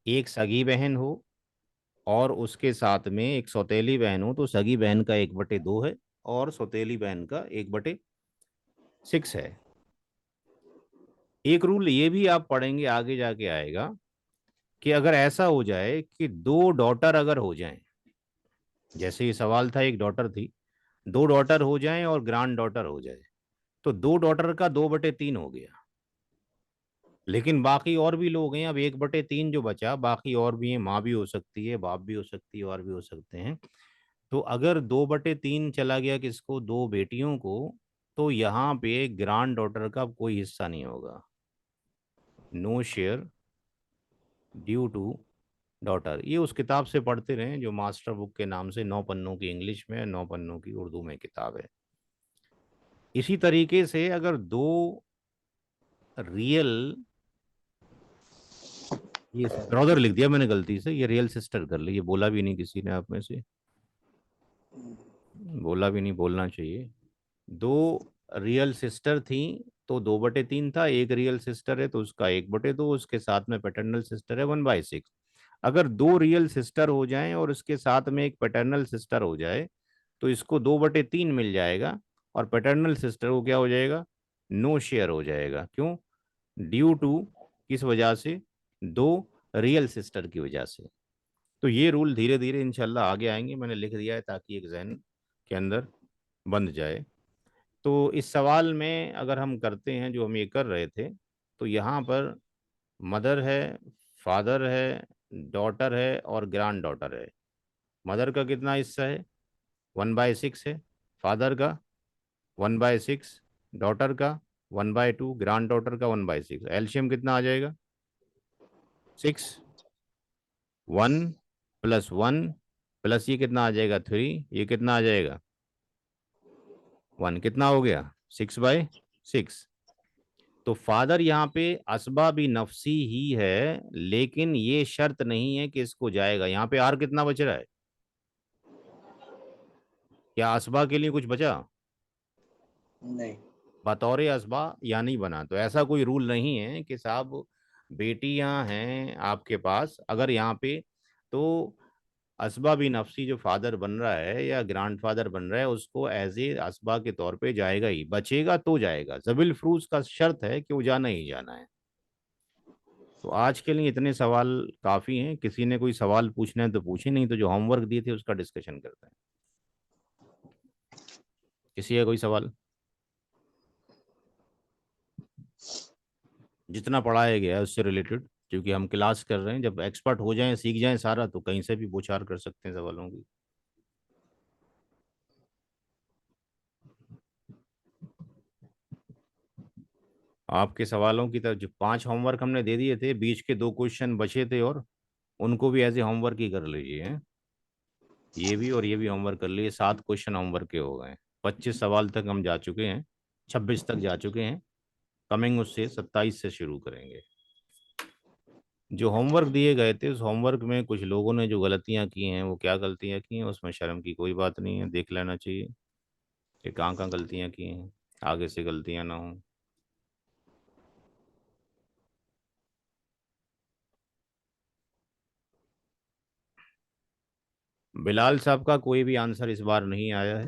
एक सगी बहन हो और उसके साथ में एक सौतेली बहन हो, तो सगी बहन का 1/2 है और सौतेली बहन का 1/6 है। एक रूल ये भी आप पढ़ेंगे, आगे जाके आएगा, कि अगर ऐसा हो जाए कि दो डॉटर अगर हो जाएं, जैसे ये सवाल था, एक डॉटर थी, दो डॉटर हो जाएं और ग्रैंड डॉटर हो जाए, तो दो डॉटर का 2/3 हो गया। लेकिन बाकी और भी लोग हैं, अब 1/3 जो बचा, बाकी और भी हैं, माँ भी हो सकती है, बाप भी हो सकती है, और भी हो सकते हैं। तो अगर 2/3 चला गया किसको, दो बेटियों को, तो यहाँ पे ग्रैंड डॉटर का कोई हिस्सा नहीं होगा, no share due to daughter. ये उस किताब से पढ़ते रहें जो मास्टर बुक के नाम से 9 पन्नों की इंग्लिश में, 9 पन्नों की उर्दू में किताब है। इसी तरीके से अगर दो रियल, ये ब्रदर लिख दिया मैंने गलती से, ये रियल सिस्टर कर ली, ये बोला भी नहीं किसी ने आप में से, बोला भी नहीं, बोलना चाहिए। दो रियल सिस्टर थी तो 2/3 था, एक रियल सिस्टर है तो उसका 1/2, उसके साथ में पैटर्नल सिस्टर है 1/6। अगर दो रियल सिस्टर हो जाएं और उसके साथ में एक पैटर्नल सिस्टर हो जाए तो इसको 2/3 मिल जाएगा, और पैटर्नल सिस्टर को क्या हो जाएगा, नो शेयर हो जाएगा। क्यों, ड्यू टू, किस वजह से, दो रियल सिस्टर की वजह से। तो ये रूल धीरे धीरे इंशाल्लाह आगे आएंगे, मैंने लिख दिया है ताकि एक जहन के अंदर बंध जाए। तो इस सवाल में अगर हम करते हैं जो हम ये कर रहे थे, तो यहाँ पर मदर है, फादर है, डॉटर है और ग्रैंड डॉटर है। मदर का कितना हिस्सा है, 1/6 है, फादर का 1/6, डॉटर का 1/2, ग्रैंड डॉटर का 1/6। एलशियम कितना आ जाएगा, 6। 1 + 1 प्लस ये कितना आ जाएगा, 3। ये कितना आ जाएगा, 1। कितना हो गया, 6/6। तो फादर यहाँ पे असबा भी नफसी ही है, लेकिन ये शर्त नहीं है कि इसको जाएगा। यहाँ पे आर कितना बच रहा है, क्या असबा के लिए कुछ बचा, नहीं। बतौर असबा या नहीं बना। तो ऐसा कोई रूल नहीं है कि साहब बेटियां हैं आपके पास, अगर यहाँ पे तो असबा भी नफसी जो फादर बन रहा है या ग्रैंडफादर बन रहा है उसको एज ए असबा के तौर पे जाएगा ही, बचेगा तो जाएगा। जबिल फ्रूज का शर्त है कि वो जाना ही जाना है। तो आज के लिए इतने सवाल काफ़ी हैं, किसी ने कोई सवाल पूछना है तो पूछे, नहीं तो जो होमवर्क दिए थे उसका डिस्कशन करते हैं। किसी का कोई सवाल, जितना पढ़ाया गया है उससे रिलेटेड, क्योंकि हम क्लास कर रहे हैं, जब एक्सपर्ट हो जाएं, सीख जाएं सारा, तो कहीं से भी बौछार कर सकते हैं सवालों की। आपके सवालों की तरफ जो 5 होमवर्क हमने दे दिए थे, बीच के 2 क्वेश्चन बचे थे, और उनको भी एज ए होमवर्क ही कर लीजिए हैं। ये भी और ये भी होमवर्क कर लिए, 7 क्वेश्चन होमवर्क के हो गए। 25 सवाल तक हम जा चुके हैं, 26 तक जा चुके हैं। कमिंग उससे 27 से शुरू करेंगे। जो होमवर्क दिए गए थे उस होमवर्क में कुछ लोगों ने जो गलतियां की हैं, वो क्या गलतियां की हैं, उसमें शर्म की कोई बात नहीं है, देख लेना चाहिए कि कहाँ कहाँ गलतियां की हैं, आगे से गलतियां ना हों। बिलाल साहब का कोई भी आंसर इस बार नहीं आया है।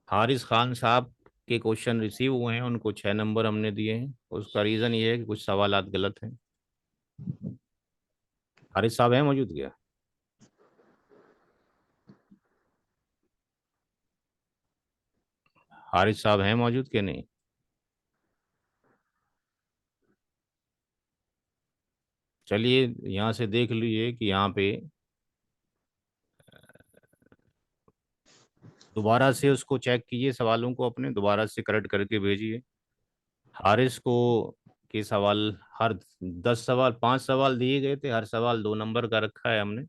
हारिस खान साहब के क्वेश्चन रिसीव हुए हैं, उनको 6 नंबर हमने दिए हैं। उसका रीज़न ये है कि कुछ सवालात गलत हैं। हारिस साहब हैं मौजूद क्या? हारिस साहब हैं मौजूद के नहीं? चलिए यहाँ से देख लीजिए कि यहाँ पे दोबारा से उसको चेक कीजिए, सवालों को अपने दोबारा से करेक्ट करके भेजिए। हारिस को के सवाल, हर 10 सवाल 5 सवाल दिए गए थे, हर सवाल 2 नंबर का रखा है हमने।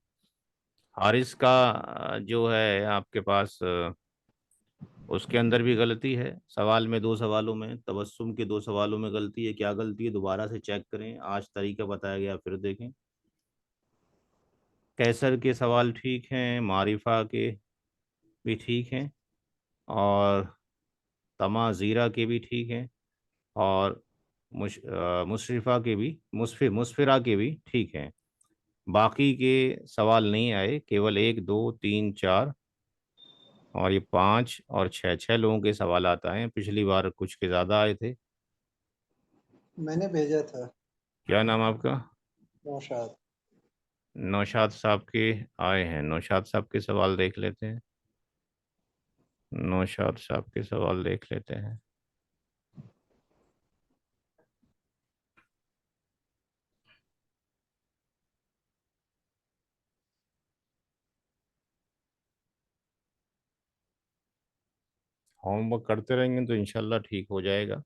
हारिस का जो है आपके पास उसके अंदर भी गलती है। सवाल में 2 सवालों में, तबस्सुम के 2 सवालों में गलती है। क्या गलती है दोबारा से चेक करें, आज तरीका बताया गया फिर देखें। कैसर के सवाल ठीक हैं, मारिफा के भी ठीक हैं, और तमा ज़ीरा के भी ठीक हैं, और मुशरिफा के भी, मुस्फिरा के भी ठीक हैं। बाकी के सवाल नहीं आए, केवल 1 2 3 4 और ये 5 और 6 लोगों के सवाल आता है। पिछली बार कुछ के ज़्यादा आए थे। मैंने भेजा था। क्या नाम आपका? नौशाद। नौशाद साहब के आए हैं। नौशाद साहब के सवाल देख लेते हैं। नौशाद साहब के सवाल देख लेते हैं। होमवर्क करते रहेंगे तो इंशाल्लाह ठीक हो जाएगा।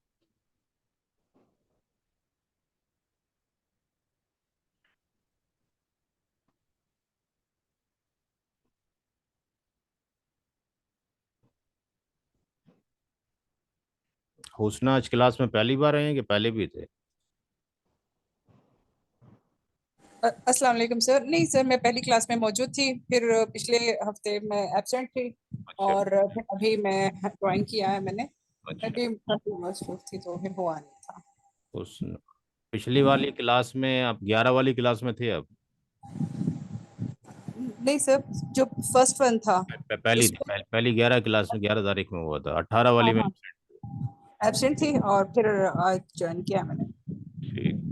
हुस्ना आज क्लास में पहली बार आए हैं कि पहले भी थे? अस्सलाम वालेकुम सर। नहीं सर, मैं पहली क्लास में मौजूद थी, फिर पिछले हफ्ते मैं एब्सेंट थी, अच्छा और फिर अभी मैं ज्वाइन किया है मैंने। मैं अच्छा। भी काफी मसरूफ थी तो फिर हुआ नहीं था। हुस्ना पिछली वाली क्लास में, आप 11 वाली क्लास में थे अब? नहीं सर, जो फर्स्ट वन था पहली थी, उसमें, पहली 11 क्लास में 11 तारीख में हुआ था, 18 वाली हाँ में हाँ, एब्सेंट थी और फिर आज ज्वाइन किया मैंने। ठीक है।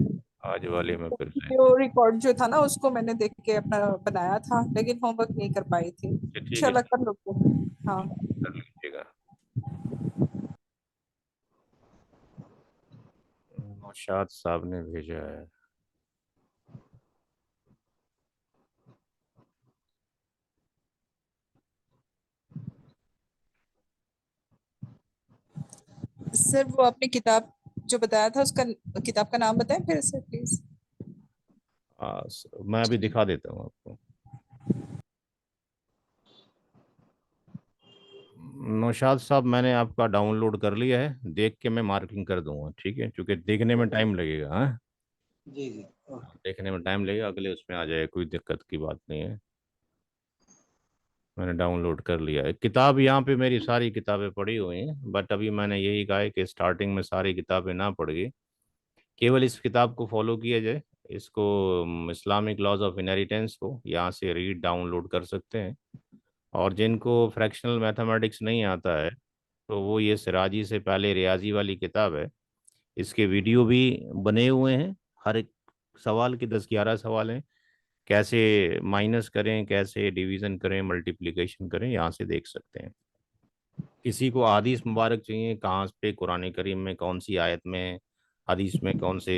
आज वाले में फिर से। जो रिकॉर्ड जो था ना उसको मैंने देख के अपना बनाया था, लेकिन होमवर्क नहीं कर पाई थी। ठीक है, इंशाल्लाह कर लूँगी। हाँ कर लीजिएगा। नौशाद साहब ने भेजा है। सर, वो आपने किताब जो बताया था उसका, किताब का नाम बताएं फिर से प्लीज। मैं अभी दिखा देता हूँ आपको। नौशाद साहब, मैंने आपका डाउनलोड कर लिया है, देख के मैं मार्किंग कर दूंगा, ठीक है? क्योंकि देखने में टाइम लगेगा। हाँ, जी जी ओके। देखने में टाइम लगेगा, अगले उसमें आ जाएगा, कोई दिक्कत की बात नहीं है। मैंने डाउनलोड कर लिया है किताब। यहाँ पे मेरी सारी किताबें पढ़ी हुई हैं, बट अभी मैंने यही कहा है कि स्टार्टिंग में सारी किताबें ना पढ़ के केवल इस किताब को फॉलो किया जाए। इसको इस्लामिक लॉज ऑफ इनहेरिटेंस को यहाँ से रीड डाउनलोड कर सकते हैं। और जिनको फ्रैक्शनल मैथमेटिक्स नहीं आता है, तो वो ये सिराजी से पहले रियाजी वाली किताब है, इसके वीडियो भी बने हुए हैं। हर एक सवाल के 10 11 सवाल हैं। कैसे माइनस करें, कैसे डिवीजन करें, मल्टीप्लिकेशन करें, यहाँ से देख सकते हैं। किसी को हदीस मुबारक चाहिए, कहाँ पे कुरान करीम में कौन सी आयत में, हदीस में कौन से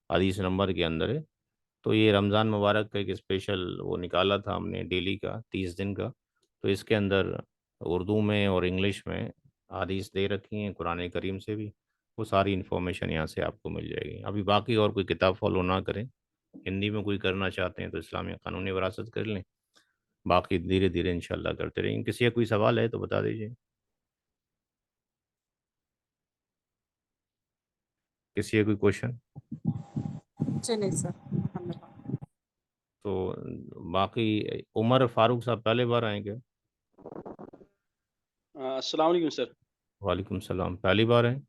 हदीस नंबर के अंदर है, तो ये रमज़ान मुबारक का एक स्पेशल वो निकाला था हमने, डेली का 30 दिन का। तो इसके अंदर उर्दू में और इंग्लिश में हदीस दे रखी हैं, कुरान करीम से भी। वो सारी इन्फॉर्मेशन यहाँ से आपको मिल जाएगी। अभी बाकी और कोई किताब फॉलो ना करें। हिंदी में कोई करना चाहते हैं तो इस्लामी कानूनी वरासत कर लें, बाकी धीरे धीरे इंशाल्लाह करते रहेंगे। किसी का कोई सवाल है तो बता दीजिए। किसी का कोई क्वेश्चन? जी नहीं सर, अल्हम्दुलिल्लाह। तो बाकी उमर फारूक साहब पहले बार आए क्या? अस्सलाम वालेकुम सर। वालेकुम सलाम, पहली बार है?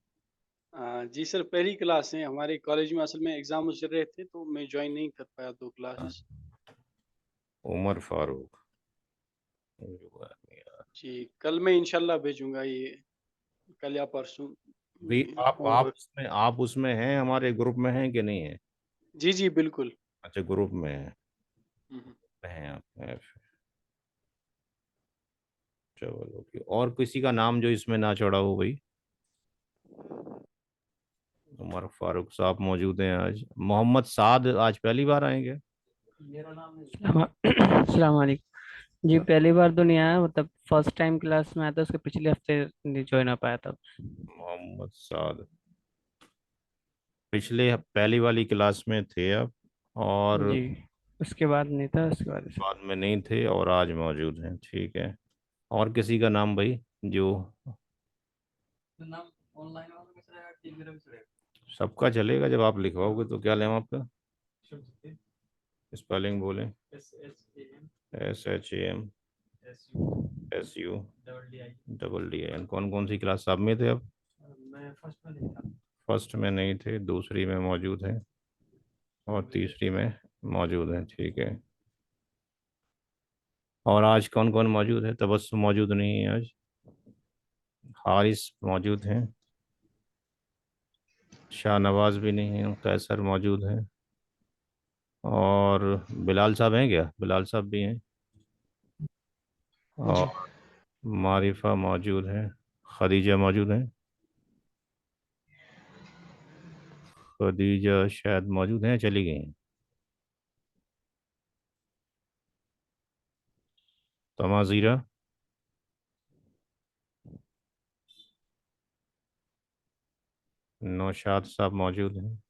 जी सर, पहली क्लास है हमारे कॉलेज में। असल में एग्ज़ाम चल रहे थे तो मैं ज्वाइन नहीं कर पाया 2 क्लासेस। उमर फारूक। जी, कल मैं इंशाल्लाह भेजूँगा ये, कल या परसों भी ये आप होमवर्क। उसमें हैं, हमारे ग्रुप में हैं कि नहीं है? जी, जी, बिल्कुल। अच्छा, ग्रुप में हुँ, हुँ। हैं आप हैं। चलो ओके। और किसी का नाम जो इसमें ना चढ़ा हो भाई? उमर फारूक साहब मौजूद हैं आज। मोहम्मद साद आज पहली बार आएंगे? अस्सलाम वालेकुम जी। पहली बार तो नहीं आया, मतलब फर्स्ट टाइम क्लास में आया था, उसके पिछले हफ्ते नहीं ज्वाइन हो पाया था। मोहम्मद साद पिछले पहली वाली क्लास में थे आप, और जी, उसके बाद नहीं था, उसके बाद से। बाद में नहीं थे, और आज मौजूद हैं। ठीक है। और किसी का नाम भाई जो? सबका चलेगा, जब आप लिखवाओगे तो। क्या लें आपका? स्पेलिंग बोलें। SHAMSUDDIN। कौन कौन सी क्लास सब में थे अब? फर्स्ट में नहीं थे, दूसरी में मौजूद हैं, और तीसरी में मौजूद हैं। ठीक है। और आज कौन कौन मौजूद है? तबस्सुम मौजूद नहीं है आज। हारिस मौजूद हैं। शाहनवाज भी नहीं है। कैसर मौजूद है। और बिलाल साहब हैं क्या? बिलाल साहब भी हैं। जी। और मारिफा मौजूद है। खदीजा मौजूद है। खदीजा शायद मौजूद हैं, चली गई हैं। तमाजीरा। नौशाद साहब मौजूद हैं।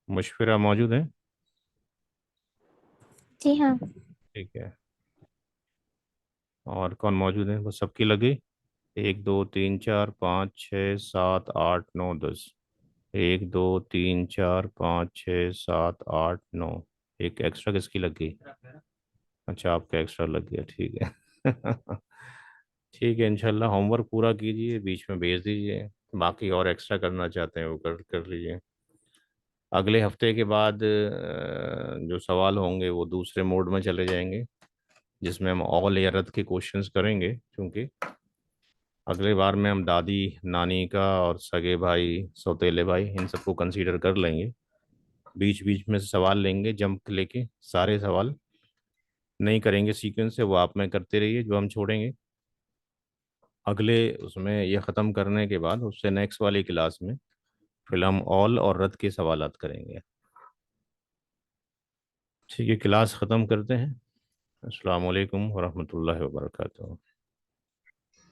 मुशफिरा मौजूद हैं। जी हाँ। ठीक है। और कौन मौजूद है? बस सबकी लगी। 1 2 3 4 5 6 7 8 9 10। 1 2 3 4 5 6 7 8 9। एक एक्स्ट्रा किसकी लग गई? अच्छा, आपका एक्स्ट्रा लग गया। ठीक है। ठीक है, इंशाल्लाह होमवर्क पूरा कीजिए, बीच में भेज दीजिए। बाकी और एक्स्ट्रा करना चाहते हैं वो कर लीजिए। अगले हफ्ते के बाद जो सवाल होंगे वो दूसरे मोड में चले जाएंगे, जिसमें हम ऑल या रद्द के क्वेश्चंस करेंगे। क्योंकि अगले बार में हम दादी नानी का और सगे भाई सौतेले भाई इन सबको कंसीडर कर लेंगे। बीच बीच में से सवाल लेंगे, जंप लेके सारे सवाल नहीं करेंगे सीक्वेंस से। वो आप में करते रहिए, जो हम छोड़ेंगे अगले उसमें ये ख़त्म करने के बाद उससे नेक्स्ट वाली क्लास में फिर हम ऑल और रद्द के सवालात करेंगे। ठीक है, क्लास ख़त्म करते हैं। अस्सलाम वालेकुम वरहमतुल्लाहि वबरकातुहू।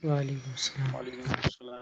वालेकुम सलाम। वालेकुम अस्सलाम।